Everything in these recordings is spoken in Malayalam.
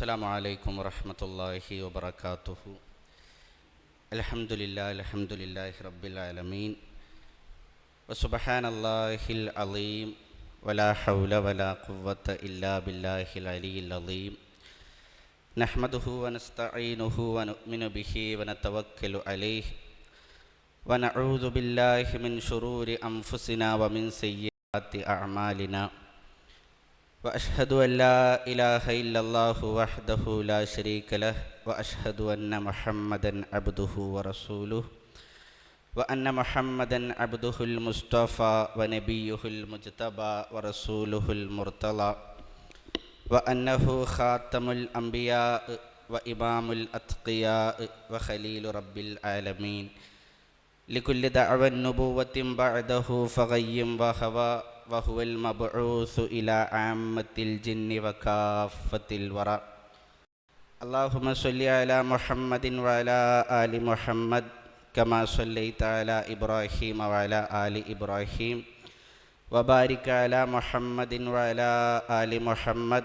السلام عليكم ورحمة الله وبركاته. الحمد لله رب العالمين وسبحان الله العظيم ولا حول ولا قوة إلا بالله العلي العظيم. نحمده ونستعينه ونؤمن به ونتوكل عليه ونعوذ بالله من شرور أنفسنا ومن سيئات أعمالنا. وأشهد أن لا إله إلا الله وحده لا شريك له وأشهد أن محمدا عبده ورسوله وأن محمدا عبده المصطفى ونبيه المجتبى ورسوله المرتضى وأنه خاتم الأنبياء وإمام الأتقياء وخليل رب العالمين. لكل دعوى النبوة بعده فغيم وهوى وهو المبعوث إلى عامة الجن وكافة الورى. اللهم صل على محمد وعلى آل محمد كما صليت على إبراهيم وعلى آل إبراهيم وبارك على محمد وعلى آل محمد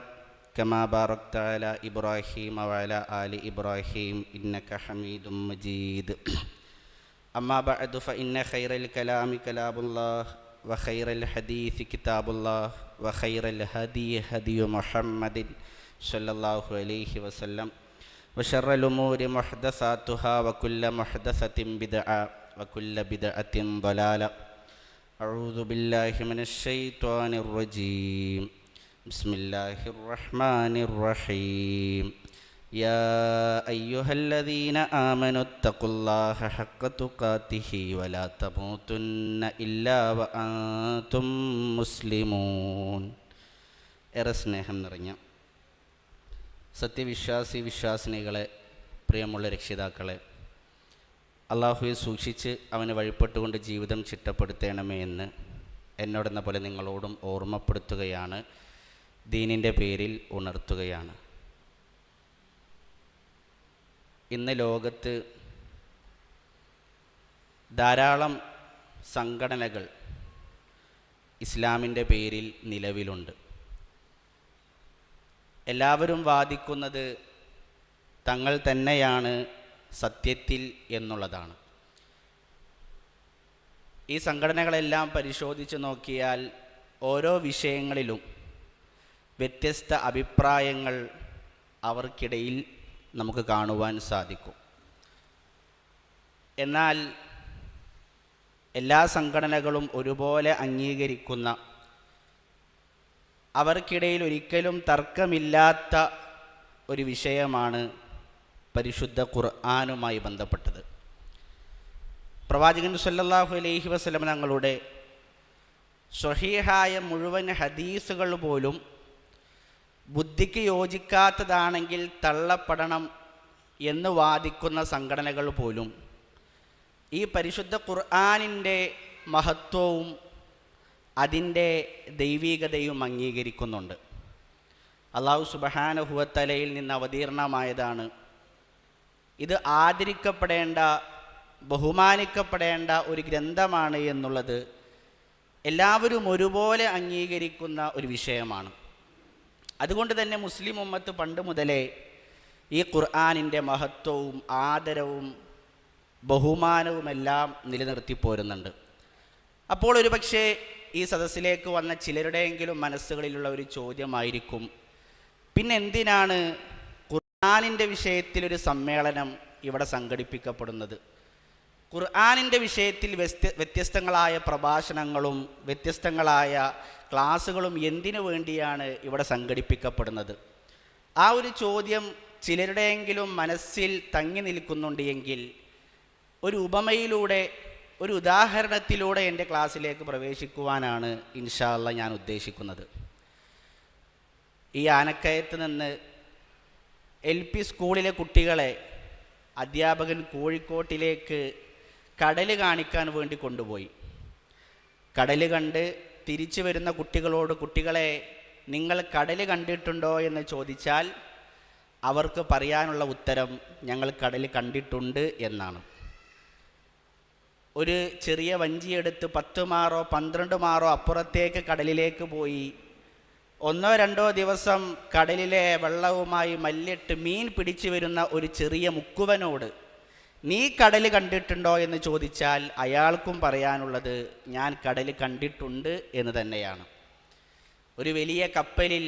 كما باركت على إبراهيم وعلى آل إبراهيم إنك حميد مجيد. أما بعد فإن خير الكلام كلام الله وخير الحديث كتاب الله وخير الهدي هدي محمد صلى الله عليه وسلم وشر الأمور محدثاتها وكل محدثة بدعة وكل بدعة ضلالة. أعوذ بالله من الشيطان الرجيم. بسم الله الرحمن الرحيم. يا أيها الذين آمنوا اتقوا الله حق تقاته ولا تموتن إلا وأنتم مسلمون. ഏറെ സ്നേഹം നിറഞ്ഞ വിശ്വാസിനികളെ, പ്രിയമുള്ള രക്ഷിതാക്കളെ, അള്ളാഹുവെ സൂക്ഷിച്ച് അവന് വഴിപ്പെട്ടുകൊണ്ട് ജീവിതം ചിട്ടപ്പെടുത്തണമേ എന്ന് എന്നോടെന്ന പോലെ നിങ്ങളോടും ഓർമ്മപ്പെടുത്തുകയാണ്, ദീനിൻ്റെ പേരിൽ ഉണർത്തുകയാണ്. ഇന്ന് ലോകത്ത് ധാരാളം സംഘടനകൾ ഇസ്ലാമിൻ്റെ പേരിൽ നിലവിലുണ്ട്. എല്ലാവരും വാദിക്കുന്നത് തങ്ങൾ തന്നെയാണ് സത്യത്തിൽ എന്നുള്ളതാണ്. ഈ സംഘടനകളെല്ലാം പരിശോധിച്ച് നോക്കിയാൽ ഓരോ വിഷയങ്ങളിലും വ്യത്യസ്ത അഭിപ്രായങ്ങൾ അവർക്കിടയിൽ നമുക്ക് കാണുവാൻ സാധിക്കും. എന്നാൽ എല്ലാ സംഘടനകളും ഒരുപോലെ അംഗീകരിക്കുന്ന, അവർക്കിടയിൽ ഒരിക്കലും തർക്കമില്ലാത്ത ഒരു വിഷയമാണ് പരിശുദ്ധ ഖുർആനുമായി ബന്ധപ്പെട്ടത്. പ്രവാചകൻ സല്ലല്ലാഹു അലൈഹി വസല്ലം തങ്ങളുടെ സ്വഹീഹായ മുഴുവൻ ഹദീസുകൾ പോലും ബുദ്ധിക്ക് യോജിക്കാത്തതാണെങ്കിൽ തള്ളപ്പെടണം എന്ന് വാദിക്കുന്ന സംഘടനകൾ പോലും ഈ പരിശുദ്ധ ഖുർആനിൻ്റെ മഹത്വവും അതിൻ്റെ ദൈവീകതയും അംഗീകരിക്കുന്നുണ്ട്. അല്ലാഹു സുബ്ഹാനഹു വ തആലയിൽ നിന്ന് അവതീർണമായതാണ്. ഇത് ആദരിക്കപ്പെടേണ്ട, ബഹുമാനിക്കപ്പെടേണ്ട ഒരു ഗ്രന്ഥമാണ് എന്നുള്ളത് എല്ലാവരും ഒരുപോലെ അംഗീകരിക്കുന്ന ഒരു വിഷയമാണ്. അതുകൊണ്ട് തന്നെ മുസ്ലിം ഉമ്മത്ത് പണ്ട് മുതലേ ഈ ഖുർആനിൻ്റെ മഹത്വവും ആദരവും ബഹുമാനവുമെല്ലാം നിലനിർത്തി പോരുന്നുണ്ട്. അപ്പോൾ ഒരു പക്ഷേ ഈ സദസ്സിലേക്ക് വന്ന ചിലരുടെയെങ്കിലും മനസ്സുകളിലുള്ള ഒരു ചോദ്യമായിരിക്കും, പിന്നെ എന്തിനാണ് ഖുർആനിൻ്റെ വിഷയത്തിലൊരു സമ്മേളനം ഇവിടെ സംഘടിപ്പിക്കപ്പെടുന്നത്? ഖുർആനിൻ്റെ വിഷയത്തിൽ വ്യത്യസ്തങ്ങളായ പ്രഭാഷണങ്ങളും വ്യത്യസ്തങ്ങളായ ക്ലാസ്സുകളും എന്തിനു വേണ്ടിയാണ് ഇവിടെ സംഘടിപ്പിക്കപ്പെടുന്നത്? ആ ഒരു ചോദ്യം ചിലരുടെയെങ്കിലും മനസ്സിൽ തങ്ങി നിൽക്കുന്നുണ്ട് എങ്കിൽ ഒരു ഉപമയിലൂടെ, ഒരു ഉദാഹരണത്തിലൂടെ എൻ്റെ ക്ലാസ്സിലേക്ക് പ്രവേശിക്കുവാനാണ് ഇൻഷാ അല്ലാഹ് ഞാൻ ഉദ്ദേശിക്കുന്നത്. ഈ ആനക്കയത്ത് നിന്ന് LP സ്കൂളിലെ കുട്ടികളെ അധ്യാപകൻ കോഴിക്കോട്ടിലേക്ക് കടൽ കാണിക്കാൻ വേണ്ടി കൊണ്ടുപോയി. കടൽ കണ്ട് തിരിച്ചു വരുന്ന കുട്ടികളോട്, കുട്ടികളെ നിങ്ങൾ കടൽ കണ്ടിട്ടുണ്ടോ എന്ന് ചോദിച്ചാൽ അവർക്ക് പറയാനുള്ള ഉത്തരം ഞങ്ങൾ കടൽ കണ്ടിട്ടുണ്ട് എന്നാണ്. ഒരു ചെറിയ വഞ്ചിയെടുത്ത് 10 മാറോ 12 മാറോ അപ്പുറത്തേക്ക് കടലിലേക്ക് പോയി ഒന്നോ രണ്ടോ ദിവസം കടലിലെ വെള്ളവുമായി മല്ലിട്ട് മീൻ പിടിച്ചു വരുന്ന ഒരു ചെറിയ മുക്കുവനോട് നീ കടൽ കണ്ടിട്ടുണ്ടോ എന്ന് ചോദിച്ചാൽ അയാൾക്കും പറയാനുള്ളത് ഞാൻ കടൽ കണ്ടിട്ടുണ്ട് എന്ന് തന്നെയാണ്. ഒരു വലിയ കപ്പലിൽ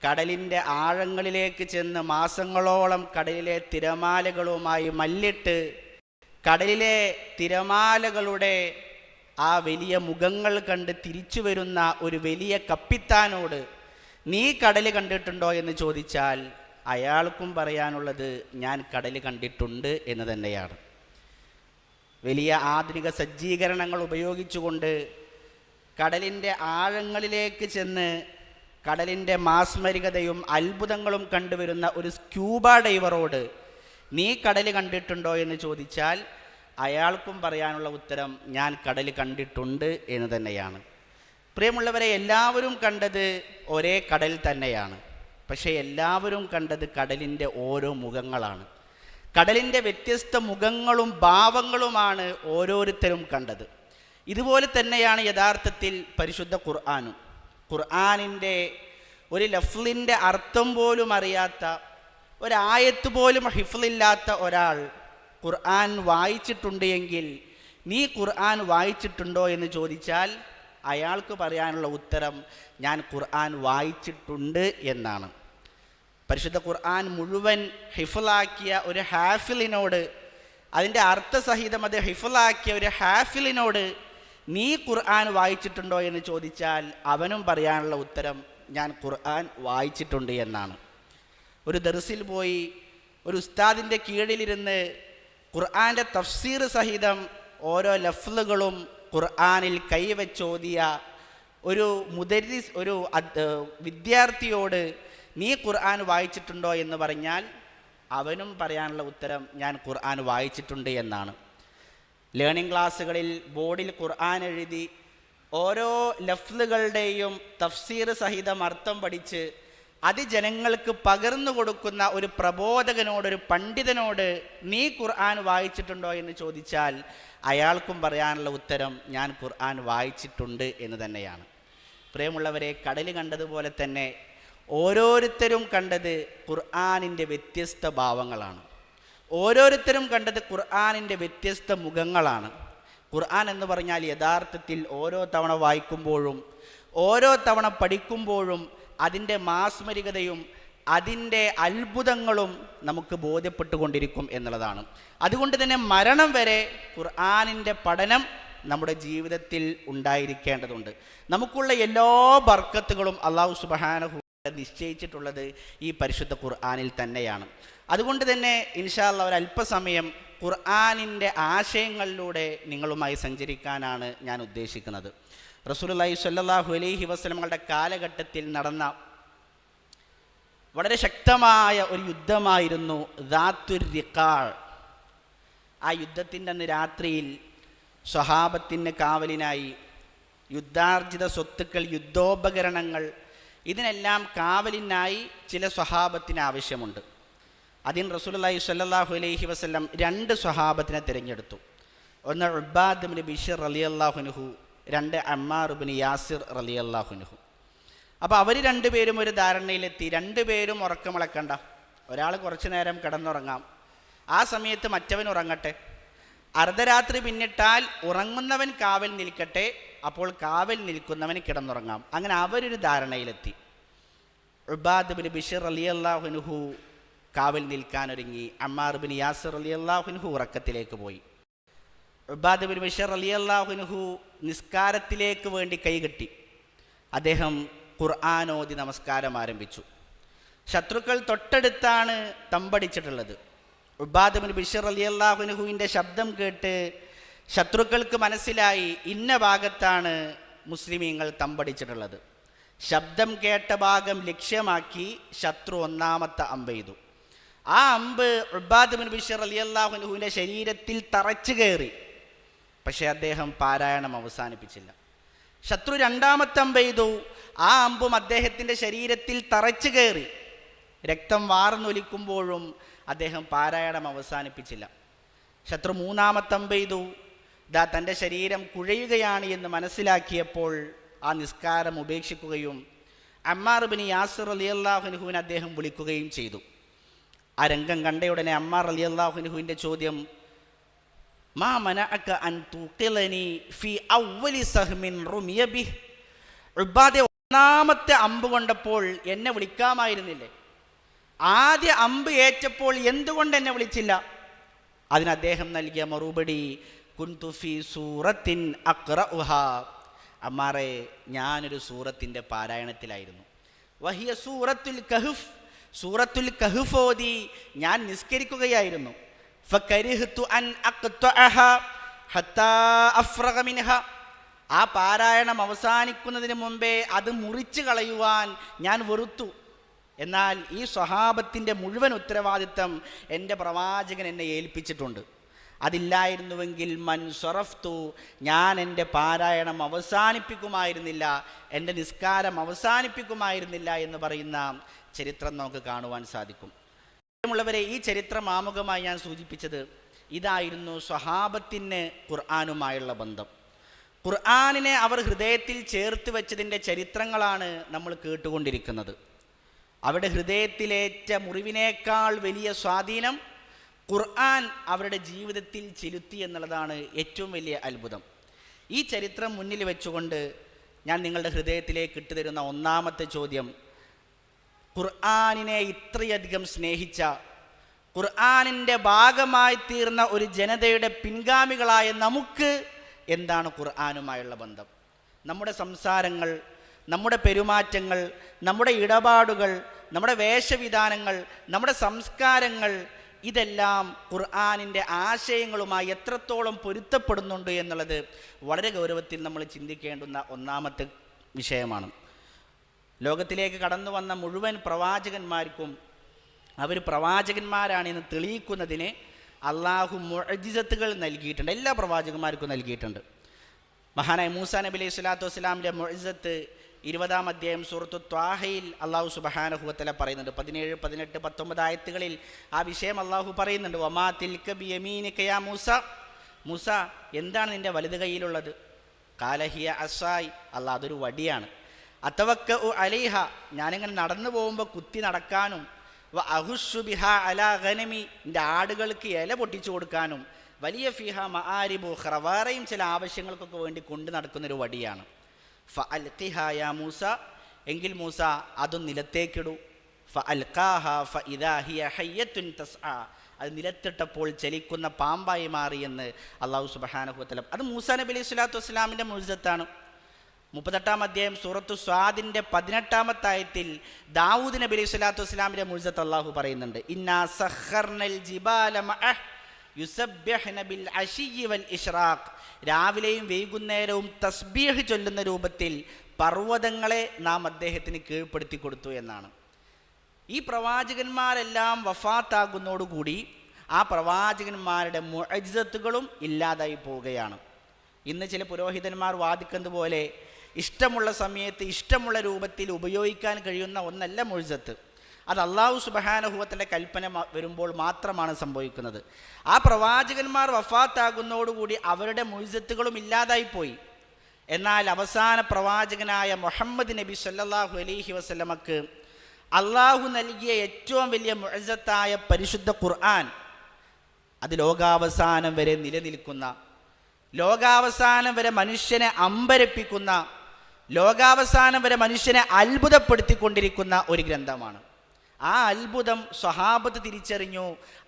കടലിൻ്റെ ആഴങ്ങളിലേക്ക് ചെന്ന് മാസങ്ങളോളം കടലിലെ തിരമാലകളുമായി മല്ലിട്ട് കടലിലെ തിരമാലകളുടെ ആ വലിയ മുഖങ്ങൾ കണ്ട് തിരിച്ചു വരുന്ന ഒരു വലിയ കപ്പിത്താനോട് നീ കടൽ കണ്ടിട്ടുണ്ടോ എന്ന് ചോദിച്ചാൽ അയാൾക്കും പറയാനുള്ളത് ഞാൻ കടൽ കണ്ടിട്ടുണ്ട് എന്ന് തന്നെയാണ്. വലിയ ആധുനിക സജ്ജീകരണങ്ങൾ ഉപയോഗിച്ചുകൊണ്ട് കടലിൻ്റെ ആഴങ്ങളിലേക്ക് ചെന്ന് കടലിൻ്റെ മാസ്മരികതയും അത്ഭുതങ്ങളും കണ്ടുവരുന്ന ഒരു സ്ക്യൂബ ഡൈവറോട് നീ കടൽ കണ്ടിട്ടുണ്ടോ എന്ന് ചോദിച്ചാൽ അയാൾക്കും പറയാനുള്ള ഉത്തരം ഞാൻ കടൽ കണ്ടിട്ടുണ്ട് എന്ന് തന്നെയാണ്. പ്രിയമുള്ളവരെ, എല്ലാവരും കണ്ടത് ഒരേ കടൽ തന്നെയാണ്. പക്ഷേ എല്ലാവരും കണ്ടത് കടലിൻ്റെ ഓരോ മുഖങ്ങളാണ്. കടലിൻ്റെ വ്യത്യസ്ത മുഖങ്ങളും ഭാവങ്ങളുമാണ് ഓരോരുത്തരും കണ്ടത്. ഇതുപോലെ തന്നെയാണ് യഥാർത്ഥത്തിൽ പരിശുദ്ധ ഖുർആനും. ഖുർആനിൻ്റെ ഒരു ലഫ്ലിൻ്റെ അർത്ഥം പോലും അറിയാത്ത, ഒരായത്ത് പോലും ഹിഫ്ലില്ലാത്ത ഒരാൾ ഖുർആൻ വായിച്ചിട്ടുണ്ട് എങ്കിൽ നീ ഖുർആൻ വായിച്ചിട്ടുണ്ടോ എന്ന് ചോദിച്ചാൽ അയാൾക്ക് പറയാനുള്ള ഉത്തരം ഞാൻ ഖുർആൻ വായിച്ചിട്ടുണ്ട് എന്നാണ്. പരിശുദ്ധ ഖുർആൻ മുഴുവൻ ഹിഫ്ലാക്കിയ ഒരു ഹാഫിലിനോട്, അതിൻ്റെ അർത്ഥസഹിതം അത് ഹിഫ്ലാക്കിയ ഒരു ഹാഫിലിനോട് നീ ഖുർആൻ വായിച്ചിട്ടുണ്ടോ എന്ന് ചോദിച്ചാൽ അവനും പറയാനുള്ള ഉത്തരം ഞാൻ ഖുർആൻ വായിച്ചിട്ടുണ്ട് എന്നാണ്. ഒരു ദർസിൽ പോയി ഒരു ഉസ്താദിൻ്റെ കീഴിലിരുന്ന് ഖുർആൻ്റെ തഫ്സീർ സഹിതം ഓരോ ലഫ്ലുകളും ഖുർആനിൽ കൈവച്ചോതിയ ഒരു മുദരിസ്, ഒരു വിദ്യാർത്ഥിയോട് നീ ഖുർആൻ വായിച്ചിട്ടുണ്ടോ എന്ന് പറഞ്ഞാൽ അവനും പറയാനുള്ള ഉത്തരം ഞാൻ ഖുർആൻ വായിച്ചിട്ടുണ്ട് എന്നാണ്. ലേണിംഗ് ക്ലാസ്സുകളിൽ ബോർഡിൽ ഖുർആൻ എഴുതി ഓരോ ലഫ്ലുകളുടെയും തഫ്സീർ സഹിതം അർത്ഥം പഠിച്ച് അത് ജനങ്ങൾക്ക് പകർന്നു കൊടുക്കുന്ന ഒരു പ്രബോധകനോട്, ഒരു പണ്ഡിതനോട് നീ ഖുർആൻ വായിച്ചിട്ടുണ്ടോ എന്ന് ചോദിച്ചാൽ അയാൾക്കും പറയാനുള്ള ഉത്തരം ഞാൻ ഖുർആൻ വായിച്ചിട്ടുണ്ട് എന്ന് തന്നെയാണ്. പ്രിയമുള്ളവരെ, കടൽ കണ്ടതുപോലെ തന്നെ ഓരോരുത്തരും കണ്ടത് ഖുർആനിൻ്റെ വ്യത്യസ്ത ഭാവങ്ങളാണ്. ഓരോരുത്തരും കണ്ടത് ഖുർആനിൻ്റെ വ്യത്യസ്ത മുഖങ്ങളാണ്. ഖുർആൻ എന്ന് പറഞ്ഞാൽ യഥാർത്ഥത്തിൽ ഓരോ തവണ വായിക്കുമ്പോഴും ഓരോ തവണ പഠിക്കുമ്പോഴും അതിൻ്റെ മാസ്മരികതയും അതിൻ്റെ അത്ഭുതങ്ങളും നമുക്ക് ബോധ്യപ്പെട്ടുകൊണ്ടിരിക്കും എന്നുള്ളതാണ്. അതുകൊണ്ട് തന്നെ മരണം വരെ ഖുർആനിൻ്റെ പഠനം നമ്മുടെ ജീവിതത്തിൽ ഉണ്ടായിരിക്കേണ്ടതുണ്ട്. നമുക്കുള്ള എല്ലാ ബർക്കത്തുകളും അല്ലാഹു സുബ്ഹാനഹു നിശ്ചയിച്ചിട്ടുള്ളത് ഈ പരിശുദ്ധ ഖുർആനിൽ തന്നെയാണ്. അതുകൊണ്ട് തന്നെ ഇൻഷാ അല്ലാഹ് ഒരല്പസമയം ഖുർആനിൻ്റെ ആശയങ്ങളിലൂടെ നിങ്ങളുമായി സഞ്ചരിക്കാനാണ് ഞാൻ ഉദ്ദേശിക്കുന്നത്. റസൂലുള്ളാഹി സ്വല്ലല്ലാഹു അലൈഹി വസല്ലമയുടെ കാലഘട്ടത്തിൽ നടന്ന വളരെ ശക്തമായ ഒരു യുദ്ധമായിരുന്നു ദാത്തുർ റിഖാൾ. ആ യുദ്ധത്തിൻ്റെ അന്ന് രാത്രിയിൽ സ്വഹാബത്തിന് കാവലിനായി യുദ്ധാർജിത സ്വത്തുക്കൾ, യുദ്ധോപകരണങ്ങൾ, ഇതിനെല്ലാം കാവലിനായി ചില സ്വഹാബത്തിന് ആവശ്യമുണ്ട്. അതിന് റസൂലുള്ളാഹി സ്വല്ലല്ലാഹു അലൈഹി വസല്ലം രണ്ട് സ്വഹാബത്തിനെ തിരഞ്ഞെടുത്തു. ഒന്ന് ഉബാദ് ഇബ്നു ബിശ്ർ റളിയല്ലാഹു അൻഹു, രണ്ട് അമ്മാർ ഇബ്നു യാസിർ റളിയല്ലാഹു അൻഹു. അപ്പോൾ അവർ രണ്ടുപേരും ഒരു ധാരണയിലെത്തി. രണ്ടുപേരും ഉറക്കമിളക്കണ്ട, ഒരാൾ കുറച്ചു നേരം കിടന്നുറങ്ങാം, ആ സമയത്ത് മറ്റവൻ ഉറങ്ങട്ടെ. അർദ്ധരാത്രി പിന്നിട്ടാൽ ഉറങ്ങുന്നവൻ കാവൽ നിൽക്കട്ടെ, അപ്പോൾ കാവൽ നിൽക്കുന്നവൻ കിടന്നുറങ്ങാം. അങ്ങനെ അവരൊരു ധാരണയിലെത്തി. ഉബാദ് ഇബ്നു ബിശ്ർ റളിയല്ലാഹു അൻഹു കാവൽ നിൽക്കാനൊരുങ്ങി. അമ്മാർ ഇബ്നു യാസിർ റളിയല്ലാഹു അൻഹു ഉറക്കത്തിലേക്ക് പോയി. ഉബാദ് ഇബ്നു ബിശ്ർ റളിയല്ലാഹു അൻഹു നിസ്കാരത്തിലേക്ക് വേണ്ടി കൈകെട്ടി. അദ്ദേഹം ഖുർആൻ ഓതി നമസ്കാരം ആരംഭിച്ചു. ശത്രുക്കൾ തൊട്ടടുത്താണ് തമ്പടിച്ചിട്ടുള്ളത്. ഉബാദ് ഇബ്നു ബിശ്ർ റളിയല്ലാഹു അൻഹുവിൻ്റെ ശബ്ദം കേട്ട് ശത്രുക്കൾക്ക് മനസ്സിലായി ഇന്ന ഭാഗത്താണ് മുസ്ലിമീങ്ങൾ തമ്പടിച്ചിട്ടുള്ളത്. ശബ്ദം കേട്ട ഭാഗം ലക്ഷ്യമാക്കി ശത്രു ഒന്നാമത്തെ അമ്പ് ചെയ്തു. ആ അമ്പ് ഉബാദ് ഇബ്നു ബിശ്ർ റളിയല്ലാഹു അൻഹുവിൻ്റെ ശരീരത്തിൽ തറച്ചു കയറി. പക്ഷേ അദ്ദേഹം പാരായണം അവസാനിപ്പിച്ചില്ല. ശത്രു രണ്ടാമത്തെ അമ്പ് ചെയ്തു. ആ അമ്പും അദ്ദേഹത്തിൻ്റെ ശരീരത്തിൽ തറച്ചു കയറി. രക്തം വാർന്നൊലിക്കുമ്പോഴും അദ്ദേഹം പാരായണം അവസാനിപ്പിച്ചില്ല. ശത്രു മൂന്നാമത്തെ അമ്പ് ചെയ്തു. തൻ്റെ ശരീരം കുഴയുകയാണ് എന്ന് മനസ്സിലാക്കിയപ്പോൾ ആ നിസ്കാരം ഉപേക്ഷിക്കുകയും അമ്മാർ ഇബ്നു യാസിർ റളിയല്ലാഹു അൻഹുവിനെ അദ്ദേഹം വിളിക്കുകയും ചെയ്തു. ആ രംഗം കണ്ടയുടനെ അമ്മാർ റളിയല്ലാഹു അൻഹുവിൻ്റെ ചോദ്യം, മാ മനഅക അൻ തുഖിലനി ഫി അവ്വലി സഹ്മിൻ റുമിയ ബിഹ്, ഉബാദെ ഒന്നാമത്തെ അമ്പ് കൊണ്ടപ്പോൾ എന്നെ വിളിക്കാമായിരുന്നില്ലേ? ആദ്യ അമ്പ് ഏറ്റപ്പോൾ എന്തുകൊണ്ട് എന്നെ വിളിച്ചില്ല? അതിന് അദ്ദേഹം നൽകിയ മറുപടി, കുൻതു ഫീ സൂറത്തിൻ അഖ്റഉഹാ, അമ്മാറെ ഞാനൊരു സൂറത്തിൻ്റെ പാരായണത്തിലായിരുന്നു. വഹിയ സൂറത്തുൽ കഹ്ഫ്, സൂറത്തുൽ കഹ്ഫ് ഓതി ഞാൻ നിസ്കരിക്കുകയായിരുന്നു. ഫകരിഹ്തു അൻ അഖ്തഅഹാ ഹത്താ അഫ്റഗ മിൻഹ, ആ പാരായണം അവസാനിക്കുന്നതിന് മുമ്പേ അത് മുറിച്ചു കളയുവാൻ ഞാൻ വെറുത്തു. എന്നാൽ ഈ സ്വഹാബത്തിൻ്റെ മുഴുവൻ ഉത്തരവാദിത്തം എൻ്റെ പ്രവാചകൻ എന്നെ ഏൽപ്പിച്ചിട്ടുണ്ട്. അതില്ലായിരുന്നുവെങ്കിൽ മൻ സ്വറഫ്തു, ഞാൻ എൻ്റെ പാരായണം അവസാനിപ്പിക്കുമായിരുന്നില്ല, എൻ്റെ നിസ്കാരം അവസാനിപ്പിക്കുമായിരുന്നില്ല എന്ന് പറയുന്ന ചരിത്രം നമുക്ക് കാണുവാൻ സാധിക്കും. പ്രിയമുള്ളവരെ, ഈ ചരിത്രം ആമുഖമായി ഞാൻ സൂചിപ്പിച്ചത് ഇതായിരുന്നു സ്വഹാബത്തിന് ഖുർആനുമായുള്ള ബന്ധം. ഖുർആനിനെ അവർ ഹൃദയത്തിൽ ചേർത്ത് വെച്ചതിൻ്റെ ചരിത്രങ്ങളാണ് നമ്മൾ കേട്ടുകൊണ്ടിരിക്കുന്നത്. അവരുടെ ഹൃദയത്തിലേറ്റ മുറിവിനേക്കാൾ വലിയ സ്വാധീനം ഖുർആൻ അവരുടെ ജീവിതത്തിൽ ചെലുത്തി എന്നുള്ളതാണ് ഏറ്റവും വലിയ അത്ഭുതം. ഈ ചരിത്രം മുന്നിൽ വെച്ചുകൊണ്ട് ഞാൻ നിങ്ങളുടെ ഹൃദയത്തിലേക്ക് ഇട്ടുതരുന്ന ഒന്നാമത്തെ ചോദ്യം, ഖുർആനിനെ ഇത്രയധികം സ്നേഹിച്ച, ഖുർആനിൻ്റെ ഭാഗമായി തീർന്ന ഒരു ജനതയുടെ പിൻഗാമികളായ നമുക്ക് എന്താണ് ഖുർആനുമായുള്ള ബന്ധം? നമ്മുടെ സംസാരങ്ങൾ, നമ്മുടെ പെരുമാറ്റങ്ങൾ, നമ്മുടെ ഇടപാടുകൾ, നമ്മുടെ വേഷവിധാനങ്ങൾ, നമ്മുടെ സംസ്കാരങ്ങൾ, ഇതെല്ലാം ഖുർആനിൻ്റെ ആശയങ്ങളുമായി എത്രത്തോളം പൊരുത്തപ്പെടുന്നുണ്ട് എന്നുള്ളത് വളരെ ഗൗരവത്തിൽ നമ്മൾ ചിന്തിക്കേണ്ടുന്ന ഒന്നാമത്തെ വിഷയമാണ്. ലോകത്തിലേക്ക് കടന്നു വന്ന മുഴുവൻ പ്രവാചകന്മാർക്കും അവർ പ്രവാചകന്മാരാണെന്ന് തെളിയിക്കുന്നതിന് അള്ളാഹു മുഅ്ജിസത്തുകൾ നൽകിയിട്ടുണ്ട്. എല്ലാ പ്രവാചകന്മാർക്കും നൽകിയിട്ടുണ്ട്. മഹാനായ മൂസാ നബി അലൈഹി സ്വലാത്തു വസ്സലാമിൻ്റെ മുഅ്ജിസത്ത് 20-ാം അധ്യായം സൂറത്തു ത്വാഹയിൽ അള്ളാഹു സുബ്ഹാനഹു വ തആല പറയുന്നുണ്ട്. 17, 18, 19 ആയത്തുകളിൽ ആ വിഷയം അള്ളാഹു പറയുന്നുണ്ട്. വമാ തിൽക ബിയമീനിക യാ മൂസ, മൂസ എന്താണ് നിൻ്റെ വലത് കയ്യിലുള്ളത്? ഖാല ഹിയ അസായ്, അല്ലാഹ് അതൊരു വടിയാണ്. അതവക്കഉ അലൈഹ, ഞാനിങ്ങനെ നടന്നു പോകുമ്പോൾ കുത്തി നടക്കാനും, വ അഹുഷു ബിഹ അലാ ഗനമി, എൻ്റെ ആടുകൾക്ക് ഇല പൊട്ടിച്ചു കൊടുക്കാനും, വലിയ ഫിഹ മആരിബു ഉഖ്റ, വേറെയും ചില ആവശ്യങ്ങൾക്കൊക്കെ വേണ്ടി കൊണ്ടു നടക്കുന്നൊരു വടിയാണ്. ഫ അൽഖിഹ യാ മൂസ, എങ്കിൽ മൂസ അതും നിലത്തേക്കിടൂ. ഫ അൽഖാഹ ഫ ഇദാ ഹിയ ഹയ്യത്തുൻ തസ്ആ, അത് നിലത്തിട്ടപ്പോൾ ചലിക്കുന്ന പാമ്പായി മാറി എന്ന് അള്ളാഹു സുബ്ഹാനഹു വ തആല. അത് മൂസാ നബി അലൈഹി സ്വലാത്തു വസ്സലാമിൻ്റെ മുഅ്ജിസത്താണ്. 38-ാം അധ്യായം സൂറത്തു സ്വാദിൻ്റെ 18-ാമത്തെ ആയത്തിൽ ദാവൂദ് നബി അലൈഹി സ്വലാത്തു വസ്സലാമിൻ്റെ മുഅ്ജിസത്ത് അള്ളാഹു പറയുന്നുണ്ട്. ഇന്നാ സഖർനൽ ജിബാല മഅഹ് യുസബ്ബിഹ്ന ബിൽ അശിയ്യി വൽ ഇശ്റാഖ്, രാവിലെയും വൈകുന്നേരവും തസ്ബീഹ് ചൊല്ലുന്ന രൂപത്തിൽ പർവ്വതങ്ങളെ നാം അദ്ദേഹത്തിന് കീഴ്പ്പെടുത്തി കൊടുത്തു എന്നാണ്. ഈ പ്രവാചകന്മാരെല്ലാം വഫാത്താകുന്നതോടുകൂടി ആ പ്രവാചകന്മാരുടെ മുഅ്ജിസത്തുകളും ഇല്ലാതായി പോവുകയാണ്. ഇന്ന് ചില പുരോഹിതന്മാർ വാദിക്കുന്നത് പോലെ ഇഷ്ടമുള്ള സമയത്ത് ഇഷ്ടമുള്ള രൂപത്തിൽ ഉപയോഗിക്കാൻ കഴിയുന്ന ഒന്നല്ല മുഅ്ജിസത്ത്. അത് അള്ളാഹു സുബ്ഹാനഹു വ തആല കൽപ്പന വരുമ്പോൾ മാത്രമാണ് സംഭവിക്കുന്നത്. ആ പ്രവാചകന്മാർ വഫാത്താകുന്നതോടുകൂടി അവരുടെ മുഅ്ജിസത്തുകളും ഇല്ലാതായിപ്പോയി. എന്നാൽ അവസാന പ്രവാചകനായ മുഹമ്മദ് നബി സല്ലല്ലാഹു അലൈഹി വസല്ലമക്ക് അള്ളാഹു നൽകിയ ഏറ്റവും വലിയ മുഅ്ജിസത്തായ പരിശുദ്ധ ഖുർആൻ, അത് ലോകാവസാനം വരെ നിലനിൽക്കുന്ന, ലോകാവസാനം വരെ മനുഷ്യനെ അമ്പരപ്പിക്കുന്ന, ലോകാവസാനം വരെ മനുഷ്യനെ അത്ഭുതപ്പെടുത്തിക്കൊണ്ടിരിക്കുന്ന ഒരു ഗ്രന്ഥമാണ്. ആ അത്ഭുതം സ്വഹാബത്ത് തിരിച്ചറിഞ്ഞു,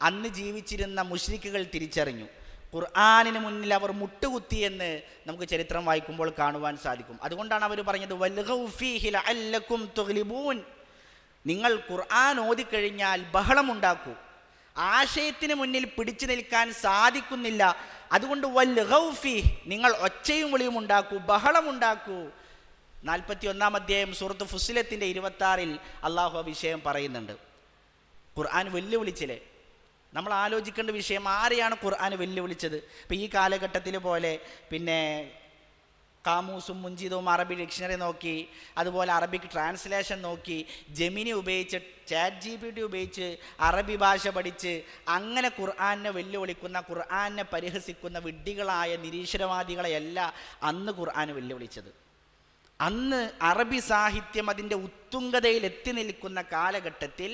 അന്ന് ജീവിച്ചിരുന്ന മുശ്രിക്കുകൾ തിരിച്ചറിഞ്ഞു. ഖുർആനിന് മുന്നിൽ അവർ മുട്ടുകുത്തി എന്ന് നമുക്ക് ചരിത്രം വായിക്കുമ്പോൾ കാണുവാൻ സാധിക്കും. അതുകൊണ്ടാണ് അവർ പറഞ്ഞത് വൽഗൗ ഫീഹി ലഅല്ലകും തുഗ്ലിബൂൻ, നിങ്ങൾ ഖുർആൻ ഓതിക്കഴിഞ്ഞാൽ ബഹളമുണ്ടാക്കൂ, ആശയത്തിന് മുന്നിൽ പിടിച്ചു നിൽക്കാൻ സാധിക്കുന്നില്ല, അതുകൊണ്ട് വൽഗൗ ഫീഹി, നിങ്ങൾ ഒച്ചയും വിളിയും ഉണ്ടാക്കൂ, ബഹളമുണ്ടാക്കൂ. 41-ാം അധ്യായം സൂറത്ത് ഫുസ്സിലത്തിൻ്റെ 26-ൽ അള്ളാഹു ആ വിഷയം പറയുന്നുണ്ട്. ഖുർആൻ വെല്ലുവിളിച്ചില്ലേ? നമ്മൾ ആലോചിക്കേണ്ട വിഷയം, ആരെയാണ് ഖുർആൻ വെല്ലുവിളിച്ചത്? ഇപ്പം ഈ കാലഘട്ടത്തിൽ പോലെ പിന്നെ കാമൂസും മുഞ്ചിതവും അറബി ഡിക്ഷണറി നോക്കി, അതുപോലെ അറബിക് ട്രാൻസ്ലേഷൻ നോക്കി, ജെമിനി ഉപയോഗിച്ച്, ചാറ്റ് GPT ഉപയോഗിച്ച് അറബി ഭാഷ പഠിച്ച് അങ്ങനെ ഖുർആനെ വെല്ലുവിളിക്കുന്ന, ഖുർആനെ പരിഹസിക്കുന്ന വിഡ്ഢികളായ നിരീശ്വരവാദികളെയല്ല അന്ന് ഖുർആൻ വെല്ലുവിളിച്ചത്. അന്ന് അറബി സാഹിത്യം അതിൻ്റെ ഉത്തുംഗതയിൽ എത്തി നിൽക്കുന്ന കാലഘട്ടത്തിൽ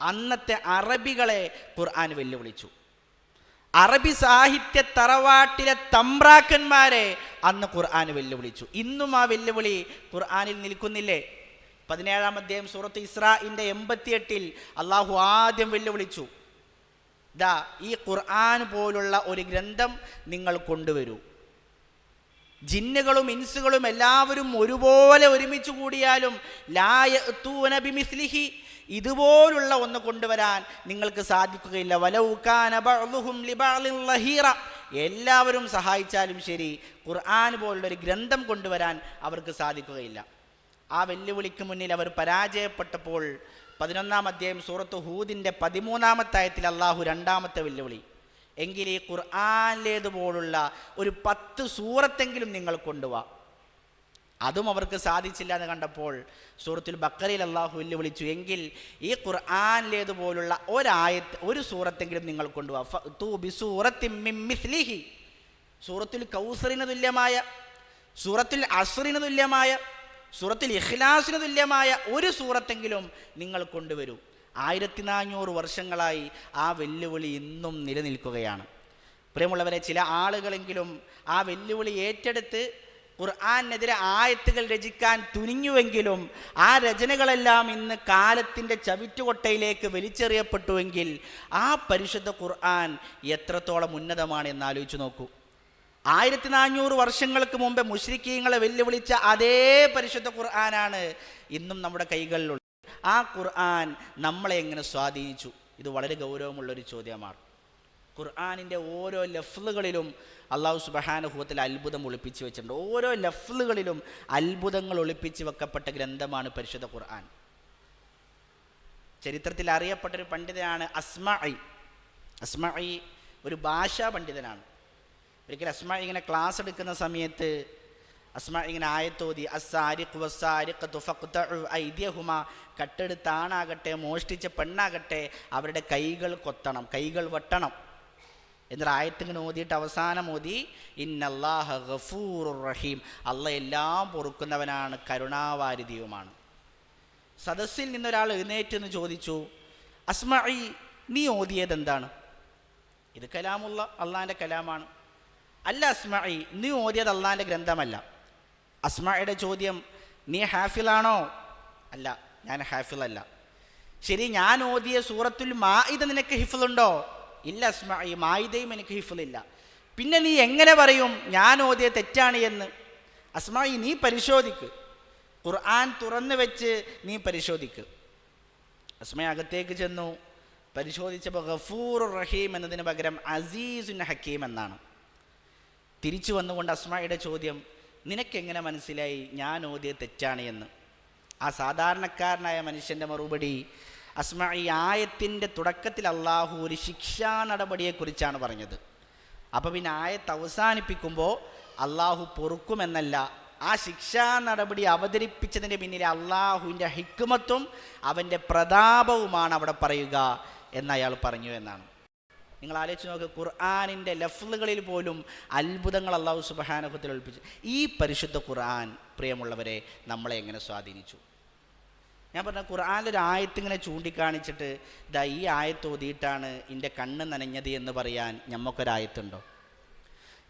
അന്നത്തെ അറബികളെ ഖുർആൻ വെല്ലുവിളിച്ചു. അറബി സാഹിത്യ തറവാട്ടിലെ തമ്പ്രാക്കന്മാരെ അന്ന് ഖുർആൻ വെല്ലുവിളിച്ചു. ഇന്നും ആ വെല്ലുവിളി ഖുർആനിൽ നിൽക്കുന്നില്ലേ? 17-ാം അധ്യായം സൂറത്ത് ഇസ്രാഇന്റെ 88-ൽ അള്ളാഹു ആദ്യം വെല്ലുവിളിച്ചു, ദാ ഈ ഖുർആൻ പോലുള്ള ഒരു ഗ്രന്ഥം നിങ്ങൾ കൊണ്ടുവരൂ. ജിന്നുകളും ഇൻസുകളും എല്ലാവരും ഒരുപോലെ ഒരുമിച്ച് കൂടിയാലും ലാ യഅ്തൂന ബിമിസ്ലിഹി, ഇതുപോലുള്ള ഒന്ന് കൊണ്ടുവരാൻ നിങ്ങൾക്ക് സാധിക്കുകയില്ല. വലൗ കാന ബഅ്ദുഹും ലിബഅ്ദിൻ ലഹീറ, എല്ലാവരും സഹായിച്ചാലും ശരി ഖുർആൻ പോലുള്ളൊരു ഗ്രന്ഥം കൊണ്ടുവരാൻ അവർക്ക് സാധിക്കുകയില്ല. ആ വെല്ലുവിളിക്ക് മുന്നിൽ അവർ പരാജയപ്പെട്ടപ്പോൾ 11-ാം അധ്യായം സൂറത്ത് ഹൂദിൻ്റെ 13-ാമത്തെ ആയത്തിൽ അള്ളാഹു രണ്ടാമത്തെ വെല്ലുവിളി, എങ്കിൽ ഈ ഖുർആനിലേതുപോലുള്ള ഒരു 10 സൂറത്തെങ്കിലും നിങ്ങൾ കൊണ്ടുവാ. അതും അവർക്ക് സാധിച്ചില്ല എന്ന് കണ്ടപ്പോൾ സൂറത്തുൽ ബഖറയിൽ അള്ളാഹു വെല്ലുവിളിച്ചു, എങ്കിൽ ഈ ഖുർആനിലേതുപോലുള്ള ഒരു സൂറത്തെങ്കിലും നിങ്ങൾ കൊണ്ടുവാ. ഫഅ്തു ബിസൂറത്തിൻ മിൻ മിസ്ലിഹി, സൂറത്തുൽ കൗസറിന് തുല്യമായ, സൂറത്തുൽ അസ്റിന് തുല്യമായ, സൂറത്തുൽ ഇഖ്ലാസിന് തുല്യമായ ഒരു സൂറത്തെങ്കിലും നിങ്ങൾ കൊണ്ടുവരൂ. 1400 വർഷങ്ങളായി ആ വെല്ലുവിളി ഇന്നും നിലനിൽക്കുകയാണ്. പ്രിയമുള്ളവരെ, ചില ആളുകളെങ്കിലും ആ വെല്ലുവിളി ഏറ്റെടുത്ത് ഖുർആനെതിരെ ആയത്തുകൾ രചിക്കാൻ തുനിഞ്ഞുവെങ്കിലും ആ രചനകളെല്ലാം ഇന്ന് കാലത്തിൻ്റെ ചവിറ്റുകൊട്ടയിലേക്ക് വലിച്ചെറിയപ്പെട്ടുവെങ്കിൽ ആ പരിശുദ്ധ ഖുർആൻ എത്രത്തോളം ഉന്നതമാണ് എന്ന് ആലോചിച്ച് നോക്കൂ. 1400 വർഷങ്ങൾക്ക് മുമ്പേ മുശ്രിക്കീങ്ങളെ വെല്ലുവിളിച്ച അതേ പരിശുദ്ധ ഖുർആനാണ് ഇന്നും നമ്മുടെ കൈകളിലുള്ളത്. ആ ഖുർആൻ നമ്മളെ എങ്ങനെ സ്വാധീനിച്ചു? ഇത് വളരെ ഗൗരവമുള്ളൊരു ചോദ്യമാണ്. ഖുർആനിൻ്റെ ഓരോ ലഫ്ലുകളിലും അള്ളാഹു സുബ്ഹാനഹു വ തആല അത്ഭുതം ഒളിപ്പിച്ച് വെച്ചിട്ടുണ്ട്. ഓരോ ലഫ്ലുകളിലും അത്ഭുതങ്ങൾ ഒളിപ്പിച്ച് വെക്കപ്പെട്ട ഗ്രന്ഥമാണ് പരിശുദ്ധ ഖുർആൻ. ചരിത്രത്തിൽ അറിയപ്പെട്ടൊരു പണ്ഡിതനാണ് അസ്മഈ. അസ്മഈ ഒരു ഭാഷാ പണ്ഡിതനാണ്. ഒരിക്കൽ അസ്മഈ ഇങ്ങനെ ക്ലാസ് എടുക്കുന്ന സമയത്ത് അസ്മഈ ഇങ്ങനെ ആയത്തോതി, അസ്സാരിഖു വസ്സാരിഖതു ഫഖ്തഉ ഐദിയഹുമാ, കട്ടെടുത്ത ആണാകട്ടെ മോഷ്ടിച്ച പെണ്ണാകട്ടെ അവരുടെ കൈകൾ കൊത്തണം, കൈകൾ വെട്ടണം എന്നൊരു ആയത്തിങ്ങനെ ഓതിയിട്ട് അവസാനം ഓതി, ഇന്നല്ലാഹ ഗഫൂറുർ റഹീം, അള്ളാഹ് എല്ലാം പൊറുക്കുന്നവനാണ് കരുണാവാരിധിയുമാണ്. സദസ്സിൽ നിന്നൊരാൾ എഴുന്നേറ്റ് എന്ന് ചോദിച്ചു, അസ്മഈ നീ ഓതിയത് എന്താണ്? ഇത് കലാമുള്ള അള്ളാഹിൻ്റെ കലാമാണ്. അല്ല അസ്മഈ, നീ ഓതിയത് അള്ളാഹിൻ്റെ ഗ്രന്ഥമല്ല. അസ്മഈയുടെ ചോദ്യം, നീ ഹാഫിളാണോ? അല്ല, ഞാൻ ഹാഫിളല്ല. ശരി, ഞാൻ ഓതിയ സൂറത്തുൽ മാഇദ നിനക്ക് ഹിഫ്ളുണ്ടോ? ഇല്ല അസ്മഈ, മാഇദയും എനിക്ക് ഹിഫ്ളില്ല. പിന്നെ നീ എങ്ങനെ പറയും ഞാൻ ഓതിയ തെറ്റാണ് എന്ന്? അസ്മഈ, നീ പരിശോധിക്ക്, ഖുർആൻ തുറന്നു വെച്ച് നീ പരിശോധിക്ക്. അസ്മഈ അകത്തേക്ക് ചെന്നു. പരിശോധിച്ചപ്പോൾ ഗഫൂറുർ റഹീം എന്നതിന് പകരം അസീസുൻ ഹക്കീം എന്നാണ്. തിരിച്ചു വന്നുകൊണ്ട് അസ്മഈയുടെ ചോദ്യം, നിനക്കെങ്ങനെ മനസ്സിലായി ഞാൻ ഓതിയത് തെറ്റാണ് എന്ന്? ആ സാധാരണക്കാരനായ മനുഷ്യൻ്റെ മറുപടി, അസ്മഈ ആയത്തിൻ്റെ തുടക്കത്തിൽ അള്ളാഹു ഒരു ശിക്ഷാ നടപടിയെക്കുറിച്ചാണ് പറഞ്ഞത്. അപ്പോൾ പിന്നെ ആയത്ത് അവസാനിപ്പിക്കുമ്പോൾ അള്ളാഹു പൊറുക്കുമെന്നല്ല, ആ ശിക്ഷാ നടപടി അവതരിപ്പിച്ചതിൻ്റെ പിന്നിലെ അള്ളാഹുവിൻ്റെ ഹിക്മത്തും അവൻ്റെ പ്രതാപവുമാണ് അവിടെ പറയുക എന്ന് അയാൾ പറഞ്ഞു എന്നാണ്. നിങ്ങൾ ആലോചിച്ച് നോക്ക്, ഖുർആനിൻ്റെ ലഫ്ലുകളിൽ പോലും അത്ഭുതങ്ങൾ അള്ളാഹു സുബ്ഹാനഹു വ തആല ഒളിപ്പിച്ചു. ഈ പരിശുദ്ധ ഖുർആൻ പ്രിയമുള്ളവരെ നമ്മളെ എങ്ങനെ സ്വാധീനിച്ചു? ഞാൻ പറഞ്ഞ ഖുർആനിലൊരു ആയത്ത് ഇങ്ങനെ ചൂണ്ടിക്കാണിച്ചിട്ട് ദാ ഈ ആയത്ത് ഓതിയിട്ടാണ് എൻ്റെ കണ്ണ് നനഞ്ഞത് എന്ന് പറയാൻ ഞമ്മക്കൊരായത്തുണ്ടോ?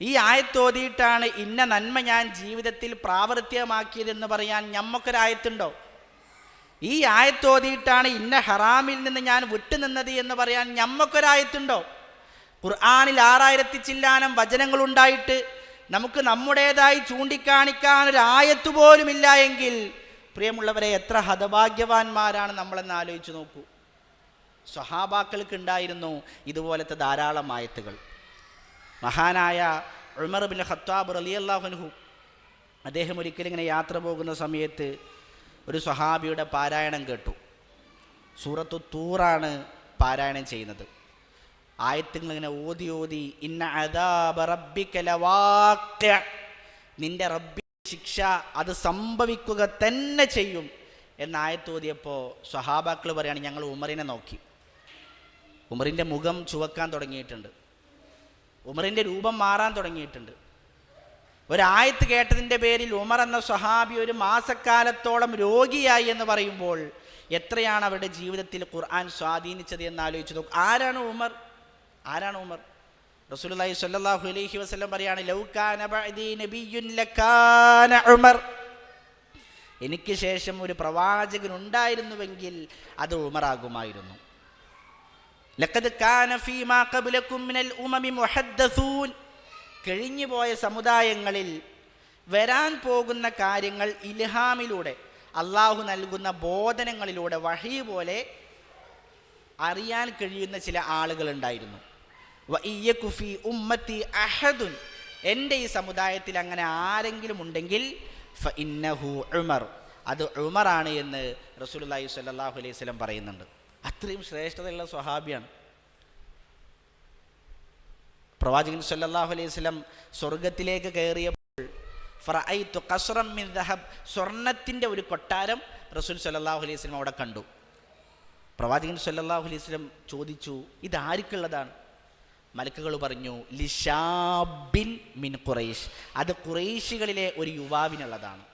ഈ ആയത്ത് ഓതിയിട്ടാണ് ഇന്ന നന്മ ഞാൻ ജീവിതത്തിൽ പ്രാവർത്തികമാക്കിയതെന്ന് പറയാൻ ഞമ്മക്കൊരായത്തുണ്ടോ? ഈ ആയത്ത് ഓതിയിട്ടാണ് ഇന്ന ഹറാമിൽ നിന്ന് ഞാൻ വിട്ടുനിന്നത് എന്ന് പറയാൻ ഞമ്മക്കൊരായത്തുണ്ടോ? ഖുർആനിൽ 6000 ചില്ലാനം വചനങ്ങളുണ്ടായിട്ട് നമുക്ക് നമ്മുടേതായി ചൂണ്ടിക്കാണിക്കാൻ ഒരു ആയത്ത് പോലുമില്ല എങ്കിൽ പ്രിയമുള്ളവരെ, എത്ര ഹതഭാഗ്യവാന്മാരാണ് നമ്മളെന്ന് ആലോചിച്ച് നോക്കൂ. സ്വഹാബാക്കൾക്ക് ഉണ്ടായിരുന്നു ഇതുപോലത്തെ ധാരാളം ആയത്തുകൾ. മഹാനായ ഉമർ ബിൻ ഖത്താബ് റളിയല്ലാഹു അൻഹു, അദ്ദേഹം ഒരിക്കലും ഇങ്ങനെ യാത്ര പോകുന്ന സമയത്ത് ഒരു സ്വഹാബിയുടെ പാരായണം കേട്ടു. സൂറത്തു തൂറാണ് പാരായണം ചെയ്യുന്നത്. ആയത്തുകൾ ഇങ്ങനെ ഓതി ഓതി, ഇന്ന അദാബ റബ്ബിക ലവാഖിഅ, നിന്റെ റബ്ബിന്റെ ശിക്ഷ അത് സംഭവിക്കുക തന്നെ ചെയ്യും എന്ന ആയത്ത് ഓതിയപ്പോൾ സ്വഹാബാക്കൾ പറയാണ്, ഞങ്ങൾ ഉമറിനെ നോക്കി. ഉമറിൻ്റെ മുഖം ചുവക്കാൻ തുടങ്ങിയിട്ടുണ്ട്, ഉമറിൻ്റെ രൂപം മാറാൻ തുടങ്ങിയിട്ടുണ്ട്. ഒരായത്ത് കേട്ടതിൻ്റെ പേരിൽ ഉമർ എന്ന സ്വഹാബി ഒരു മാസക്കാലത്തോളം രോഗിയായി എന്ന് പറയുമ്പോൾ എത്രയാണ് അവരുടെ ജീവിതത്തിൽ ഖുർആൻ സ്വാധീനിച്ചത് എന്ന് ആലോചിച്ചു നോക്കും. ആരാണ് ഉമർ? റസൂലുള്ളാഹി സ്വല്ലല്ലാഹു അലൈഹി വസല്ലം പറയാണ്, ലൗ കാന ബഅദി നബിയ്യുൻ ലകാന ഉമർ. എനിക്ക് ശേഷം ഒരു പ്രവാചകൻ ഉണ്ടായിരുന്നുവെങ്കിൽ അത് ഉമറാകുമായിരുന്നു. ലഖദ് കാന ഫീമാ ഖബ്ലകും മിനൽ ഉമമി മുഹദ്ദസൂൻ. കഴിഞ്ഞുപോയ സമുദായങ്ങളിൽ വരാൻ പോകുന്ന കാര്യങ്ങൾ ഇൽഹാമിലൂടെ, അള്ളാഹു നൽകുന്ന ബോധനങ്ങളിലൂടെ വഹി പോലെ അറിയാൻ കഴിയുന്ന ചില ആളുകളുണ്ടായിരുന്നു. വഇയ്യകു ഫീ ഉമ്മത്തി അഹദുൻ, എൻ്റെ ഈ സമുദായത്തിൽ അങ്ങനെ ആരെങ്കിലും ഉണ്ടെങ്കിൽ ഫഇന്നഹു ഉമർ, അത് ഉമറാണ് എന്ന് റസൂലുള്ളാഹി സ്വല്ലല്ലാഹു അലൈഹി വസല്ലം പറയുന്നുണ്ട്. അത്രയും ശ്രേഷ്ഠതയുള്ള സ്വഹാബിയാണ്. പ്രവാചകൻ സ്വല്ലല്ലാഹു അലൈഹി വസല്ലം സ്വർഗത്തിലേക്ക് കയറിയപ്പോൾ ഫറഅയ്തു ഖസ്റൻ മിൻ ദഹബ്, സ്വർണത്തിൻ്റെ ഒരു കൊട്ടാരം റസൂൽ സ്വല്ലല്ലാഹു അലൈഹി വസല്ലം അവിടെ കണ്ടു. പ്രവാചകൻ സ്വല്ലല്ലാഹു അലൈഹി വസല്ലം ചോദിച്ചു, ഇത് ആർക്കുള്ളതാണ്? മലക്കുകൾ പറഞ്ഞു, ലിശാബിൻ മിൻ ഖുറൈശ്, അത് ഖുറൈശികളിലെ ഒരു യുവാവിനുള്ളതാണ്.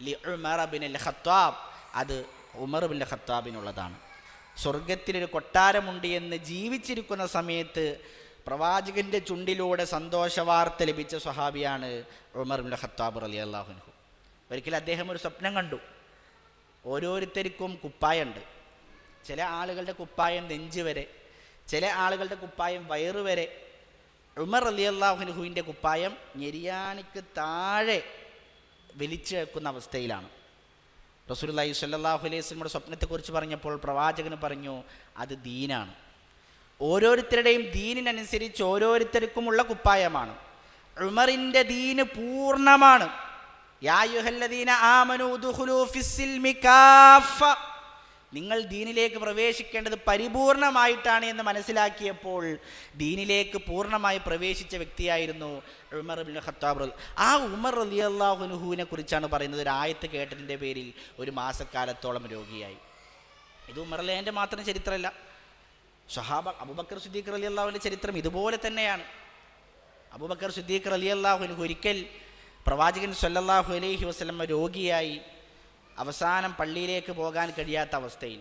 ലി ഉമർ ബിനുൽ ഖത്താബ്, അത് ഉമർ ബിൻ ഖത്താബിനുള്ളതാണ്. സ്വർഗത്തിലൊരു കൊട്ടാരമുണ്ട് എന്ന് ജീവിച്ചിരിക്കുന്ന സമയത്ത് പ്രവാചകൻ്റെ ചുണ്ടിലൂടെ സന്തോഷവാർത്ത ലഭിച്ച സ്വഹാബിയാണ് ഉമർ ബിൻ ഖത്താബ് റളിയല്ലാഹു അൻഹു. ഒരിക്കൽ അദ്ദേഹം ഒരു സ്വപ്നം കണ്ടു. ഓരോരുത്തർക്കും കുപ്പായുണ്ട്. ചില ആളുകളുടെ കുപ്പായം നെഞ്ച് വരെ, ചില ആളുകളുടെ കുപ്പായം വയറ് വരെ. ഉമർ റളിയല്ലാഹു അൻഹുവിൻ്റെ കുപ്പായം ഞെരിയാണിക്ക് താഴെ വലിച്ചു വെക്കുന്ന അവസ്ഥയിലാണ്. റസൂലുള്ളാഹി സ്വല്ലല്ലാഹു അലൈഹി വസല്ലമയുടെ സ്വപ്നത്തെക്കുറിച്ച് പറഞ്ഞപ്പോൾ പ്രവാചകന് പറഞ്ഞു, അത് ദീനാണ്. ഓരോരുത്തരുടെയും ദീനിനനുസരിച്ച് ഓരോരുത്തർക്കുമുള്ള കുപ്പായമാണ്. ഉമറിൻ്റെ ദീന് പൂർണ്ണമാണ്. യാ അയ്യുഹല്ലദീന ആമനൂ ദുഖുലൂ ഫിസ്സിൽമി കാഫ, നിങ്ങൾ ദീനിലേക്ക് പ്രവേശിക്കേണ്ടത് പരിപൂർണമായിട്ടാണ് എന്ന് മനസ്സിലാക്കിയപ്പോൾ ദീനിലേക്ക് പൂർണ്ണമായി പ്രവേശിച്ച വ്യക്തിയായിരുന്നു ഉമർ ഇബ്നു ഖത്താബ്. ആ ഉമർ റളിയല്ലാഹു അൻഹുവിനെ കുറിച്ചാണ് പറയുന്നത്. ഒരു ആയത്ത് കേട്ടതിൻ്റെ പേരിൽ ഒരു മാസക്കാലത്തോളം രോഗിയായി. ഇത് ഉമർ റളിയല്ലാഹുവിൻ്റെ മാത്രം ചരിത്രമല്ല. സ്വഹാബ അബൂബക്കർ സിദ്ദീഖ് റളിയല്ലാഹുവിൻ്റെ ചരിത്രം ഇതുപോലെ തന്നെയാണ്. അബൂബക്കർ സിദ്ദീഖ് റളിയല്ലാഹു അൻഹു ഒരിക്കൽ പ്രവാചകൻ സ്വല്ലല്ലാഹു അലൈഹി വസല്ലം രോഗിയായി അവസാനം പള്ളിയിലേക്ക് പോകാൻ കഴിയാത്ത അവസ്ഥയിൽ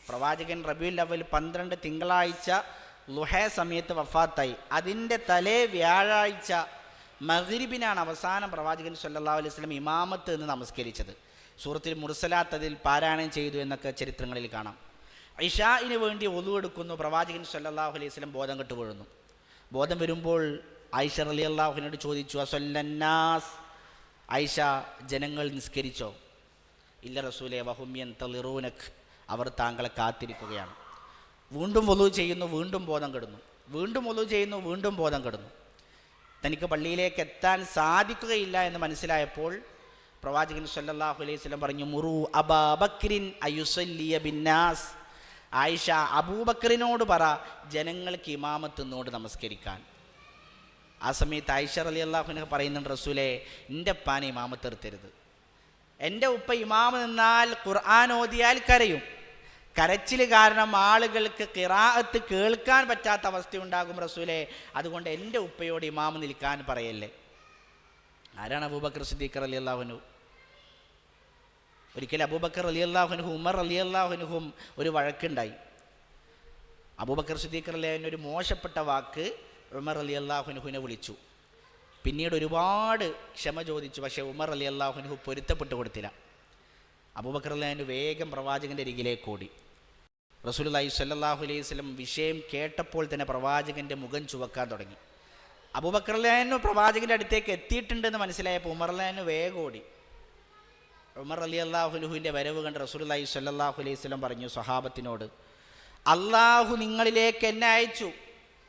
പ്രവാചകൻ റബീഉൽ അവ്വൽ 12 തിങ്കളാഴ്ച ളുഹ സമയത്ത് വഫാത്തായി. അതിൻ്റെ തലേ വ്യാഴാഴ്ച മഗ്രിബിനാണ് അവസാനം പ്രവാചകൻ സ്വല്ലല്ലാഹു അലൈഹി വസല്ലം ഇമാമത്ത് എന്ന് നമസ്കരിച്ചത്. സൂറത്തുൽ മുർസലാത്ത് അതിൽ പാരായണം ചെയ്തു എന്നൊക്കെ ചരിത്രങ്ങളിൽ കാണാം. ഇശാഇന് വേണ്ടി ഒളു എടുക്കുന്നു. പ്രവാചകൻ സ്വല്ലല്ലാഹു അലൈഹി വസല്ലം ബോധം കെട്ട് വീഴുന്നു. ബോധം വരുമ്പോൾ ആയിഷ റളിയല്ലാഹു അൻഹയോട് ചോദിച്ചു, അസല്ലന്നാസ്, ആയിഷ ജനങ്ങൾ നിസ്കരിച്ചോ? ഇല്ല റസൂലേ, വഹും യന്തളിറൂനക്, അവർ താങ്കളെ കാത്തിരിക്കുകയാണ്. വീണ്ടും വളു ചെയ്യുന്നു, വീണ്ടും ബോധം കെടുന്നു. വീണ്ടും വളു ചെയ്യുന്നു, വീണ്ടും ബോധം കെടുന്നു. തനിക്ക് പള്ളിയിലേക്ക് എത്താൻ സാധിക്കുകയില്ല എന്ന് മനസ്സിലായപ്പോൾ പ്രവാചകൻ സ്വല്ലല്ലാഹു അലൈഹി വസല്ലം പറഞ്ഞു, മുറു അബാ ബക്രിൻ അയുസല്ലിയ ബിന്നാസ്, ആയിഷ അബൂബക്കറിനോട് പറ ജനങ്ങൾക്ക് ഇമാമത്ത് നിന്നോട് നമസ്കരിക്കാൻ. ആ സമയത്ത് ആയിഷ റളിയല്ലാഹു അൻഹ പറയുന്നുണ്ട്, റസൂലേ, എൻ്റെ ഉപ്പാനെ ഇമാമത്ത് നിർത്തരുത്. എൻ്റെ ഉപ്പ ഇമാമ് നിന്നാൽ ഖുർആൻ ഓതിയാൽ കരയും. കരച്ചിൽ കാരണം ആളുകൾക്ക് ഖിറാഅത്ത് കേൾക്കാൻ പറ്റാത്ത അവസ്ഥയുണ്ടാകും റസൂലേ. അതുകൊണ്ട് എൻ്റെ ഉപ്പയോട് ഇമാമ് നിൽക്കാൻ പറയല്ലേ. ആരാണ് അബൂബക്കർ സിദ്ദീഖ് റളിയല്ലാഹു അൻഹു? ഒരിക്കൽ അബൂബക്കർ റളിയല്ലാഹു അൻഹു ഉമർ റളിയല്ലാഹു അൻഹും ഒരു വഴക്കുണ്ടായി. അബൂബക്കർ സിദ്ദീഖ് റളിയല്ലാഹു അൻഹു ഒരു മോശപ്പെട്ട വാക്ക് ഉമർ റളിയല്ലാഹു അൻഹുവിനെ വിളിച്ചു. പിന്നീട് ഒരുപാട് ക്ഷമ ചോദിച്ചു. പക്ഷേ ഉമർ റളിയല്ലാഹു അൻഹു പൊരുത്തപ്പെട്ടു കൊടുത്തില്ല. അബൂബക്കർ റളിയല്ലാഹു അൻഹു വേഗം പ്രവാചകൻ്റെ അരികിലേക്ക് ഓടി. റസൂലുള്ളാഹി സ്വല്ലല്ലാഹു അലൈഹി വസല്ലം വിഷയം കേട്ടപ്പോൾ തന്നെ പ്രവാചകൻ്റെ മുഖം ചുവക്കാൻ തുടങ്ങി. അബൂബക്കർ റളിയല്ലാഹു അൻഹു പ്രവാചകൻ്റെ അടുത്തേക്ക് എത്തിയിട്ടുണ്ടെന്ന് മനസ്സിലായപ്പോൾ ഉമർ റളിയല്ലാഹു അൻഹു വേഗം ഓടി. ഉമർ റളിയല്ലാഹു അൻഹുവിൻ്റെ വരവ് കണ്ട് റസൂലുള്ളാഹി സ്വല്ലല്ലാഹു അലൈഹി വസല്ലം പറഞ്ഞു സ്വഹാബത്തിനോട്, അള്ളാഹു നിങ്ങളിലേക്ക് എന്നെ അയച്ചു,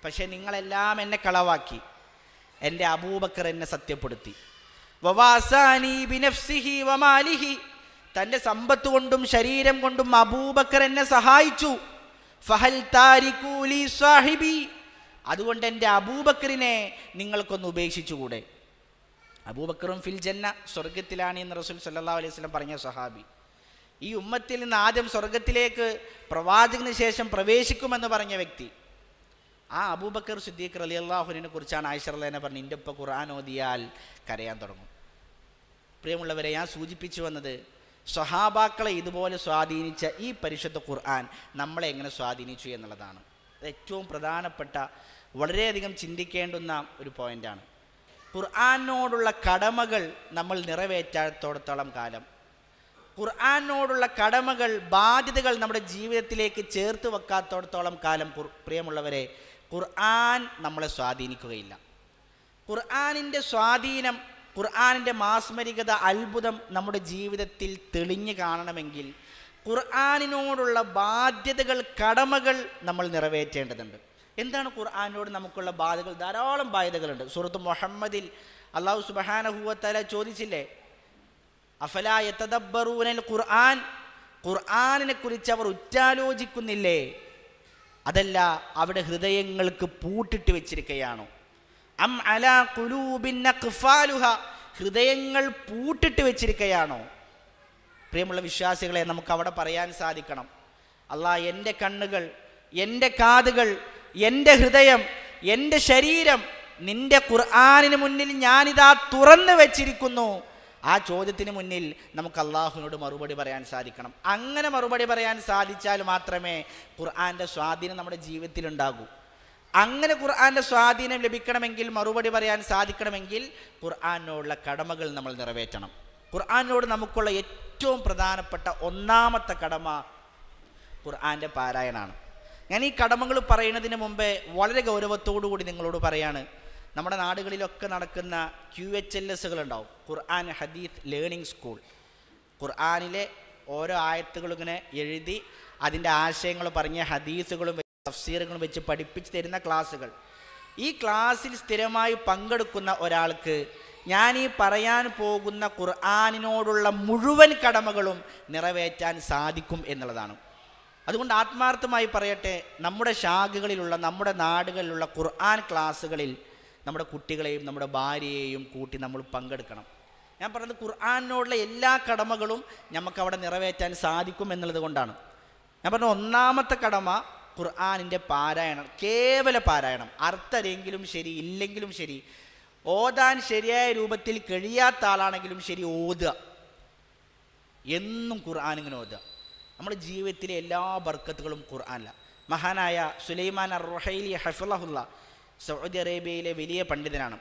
പക്ഷേ നിങ്ങളെല്ലാം എന്നെ കളവാക്കി. എൻ്റെ അബൂബക്കർ എന്നെ സത്യപ്പെടുത്തി. വവാസാനി ബിനഫ്സിഹി വമാലിഹി, തൻ്റെ സമ്പത്ത് കൊണ്ടും ശരീരം കൊണ്ടും അബൂബക്കർ എന്നെ സഹായിച്ചു. ഫഹൽ താരികൂ ലി സാഹിബി, അതുകൊണ്ട് എൻ്റെ അബൂബക്കറിനെ നിങ്ങൾക്കൊന്ന് ഉപേക്ഷിച്ചുകൂടെ? അബൂബക്കറും ഫിൽ ജന്ന, സ്വർഗത്തിലാണ് എന്ന് റസൂൽ സല്ലല്ലാഹു അലൈഹി വസല്ലം പറഞ്ഞ സഹാബി. ഈ ഉമ്മത്തിൽ നിന്ന് ആദ്യം സ്വർഗത്തിലേക്ക് പ്രവാചകന് ശേഷം പ്രവേശിക്കുമെന്ന് പറഞ്ഞ വ്യക്തി. ആ അബൂബക്കർ സിദ്ദീഖ് റളിയല്ലാഹു അൻഹുവിനെ കുറിച്ചാണ് ആയിഷ റളിയല്ലാഹു അൻഹ പറഞ്ഞു, എൻ്റെ ഉപ്പ ഖുർആൻ ഓതിയാൽ കരയാൻ തുടങ്ങും. പ്രിയമുള്ളവരെ, ഞാൻ സൂചിപ്പിച്ചു വന്നത് സ്വഹാബാക്കളെ ഇതുപോലെ സ്വാധീനിച്ച ഈ പരിശുദ്ധ ഖുർആൻ നമ്മളെ എങ്ങനെ സ്വാധീനിച്ചു എന്നുള്ളതാണ്. അത് ഏറ്റവും പ്രധാനപ്പെട്ട, വളരെയധികം ചിന്തിക്കേണ്ടുന്ന ഒരു പോയിൻ്റാണ്. ഖുർആനോടുള്ള കടമകൾ നമ്മൾ നിറവേറ്റാത്തോടത്തോളം കാലം, ഖുർആനോടുള്ള കടമകൾ, ബാധ്യതകൾ നമ്മുടെ ജീവിതത്തിലേക്ക് ചേർത്ത് വെക്കാത്തോടത്തോളം കാലം, പ്രിയമുള്ളവരെ, ഖുർആൻ നമ്മളെ സ്വാധീനിക്കുകയില്ല. ഖുർആനിൻ്റെ സ്വാധീനം, ഖുർആനിൻ്റെ മാസ്മരികത, അത്ഭുതം നമ്മുടെ ജീവിതത്തിൽ തെളിഞ്ഞു കാണണമെങ്കിൽ ഖുർആനിനോടുള്ള ബാധ്യതകൾ, കടമകൾ നമ്മൾ നിറവേറ്റേണ്ടതുണ്ട്. എന്താണ് ഖുർആനോട് നമുക്കുള്ള ബാധ്യതകൾ? ധാരാളം ബാധ്യതകളുണ്ട്. സൂറത്ത് മുഹമ്മദിൽ അല്ലാഹു സുബ്ഹാനഹു വ തആല ചോദിച്ചില്ലേ, അഫലാ യതദബ്ബറൂനൽ ഖുർആൻ, ഖുർആനിനെ കുറിച്ച് അവർ ഉറ്റാലോചിക്കുന്നില്ലേ? അതല്ല, അവിടെ ഹൃദയങ്ങൾക്ക് പൂട്ടിട്ട് വെച്ചിരിക്കുകയാണോ? അം അലാ ഖുലൂബിൻ അഖ്ഫാലുഹ, ഹൃദയങ്ങൾ പൂട്ടിട്ട് വെച്ചിരിക്കുകയാണോ? പ്രിയമുള്ള വിശ്വാസികളെ, നമുക്ക് അവിടെ പറയാൻ സാധിക്കണം, അല്ലാഹ്, എൻ്റെ കണ്ണുകൾ, എൻ്റെ കാതുകൾ, എൻ്റെ ഹൃദയം, എൻ്റെ ശരീരം നിൻ്റെ ഖുർആനിന് മുന്നിൽ ഞാനിതാ തുറന്നു വെച്ചിരിക്കുന്നു. ആ ചോദ്യത്തിന് മുന്നിൽ നമുക്ക് അള്ളാഹുവിനോട് മറുപടി പറയാൻ സാധിക്കണം. അങ്ങനെ മറുപടി പറയാൻ സാധിച്ചാൽ മാത്രമേ ഖുർആൻ്റെ സ്വാധീനം നമ്മുടെ ജീവിതത്തിലുണ്ടാകൂ. അങ്ങനെ ഖുർആൻ്റെ സ്വാധീനം ലഭിക്കണമെങ്കിൽ, മറുപടി പറയാൻ സാധിക്കണമെങ്കിൽ ഖുർആനോടുള്ള കടമകൾ നമ്മൾ നിറവേറ്റണം. ഖുർആനോട് നമുക്കുള്ള ഏറ്റവും പ്രധാനപ്പെട്ട ഒന്നാമത്തെ കടമ ഖുർആൻ്റെ പാരായണമാണ്. ഞാൻ ഈ കടമകൾ പറയുന്നതിന് മുമ്പേ വളരെ ഗൗരവത്തോടു കൂടി നിങ്ങളോട് പറയാണ്, നമ്മുടെ നാടുകളിലൊക്കെ നടക്കുന്ന QHLS ഉണ്ടാവും, ഖുർആൻ ഹദീസ് ലേണിംഗ് സ്കൂൾ. ഖുർആനിലെ ഓരോ ആയത്തുകളും ഇങ്ങനെ എഴുതി അതിൻ്റെ ആശയങ്ങൾ പറഞ്ഞ് ഹദീസുകളും തഫ്സീറുകളും വെച്ച് പഠിപ്പിച്ച് തരുന്ന ക്ലാസ്സുകൾ. ഈ ക്ലാസ്സിൽ സ്ഥിരമായി പങ്കെടുക്കുന്ന ഒരാൾക്ക് ഞാൻ ഈ പറയാൻ പോകുന്ന ഖുർആനിനോടുള്ള മുഴുവൻ കടമകളും നിറവേറ്റാൻ സാധിക്കും എന്നുള്ളതാണ്. അതുകൊണ്ട് ആത്മാർത്ഥമായി പറയട്ടെ, നമ്മുടെ ശാഖകളിലുള്ള, നമ്മുടെ നാടുകളിലുള്ള ഖുർആൻ ക്ലാസ്സുകളിൽ നമ്മുടെ കുട്ടികളെയും നമ്മുടെ ഭാര്യയെയും കൂട്ടി നമ്മൾ പങ്കെടുക്കണം. ഞാൻ പറഞ്ഞത് ഖുർആനിനോടുള്ള എല്ലാ കടമകളും നമുക്കവിടെ നിറവേറ്റാൻ സാധിക്കും എന്നുള്ളത് കൊണ്ടാണ്. ഞാൻ പറഞ്ഞ ഒന്നാമത്തെ കടമ ഖുർആനിൻ്റെ പാരായണം, കേവല പാരായണം. അർത്ഥമെങ്കിലും ശരി, ഇല്ലെങ്കിലും ശരി, ഓതാൻ ശരിയായ രൂപത്തിൽ കഴിയാത്ത ആളാണെങ്കിലും ശരി, ഓതുക. എന്നും ഖുർആനിങ്ങനെ ഓതുക. നമ്മുടെ ജീവിതത്തിലെ എല്ലാ ബർക്കത്തുകളും ഖുർആനില. മഹാനായ സുലൈമാൻ അർ-റുഹൈലി ഹഫിളഹുല്ല, സൗദി അറേബ്യയിലെ വലിയ പണ്ഡിതനാണ്.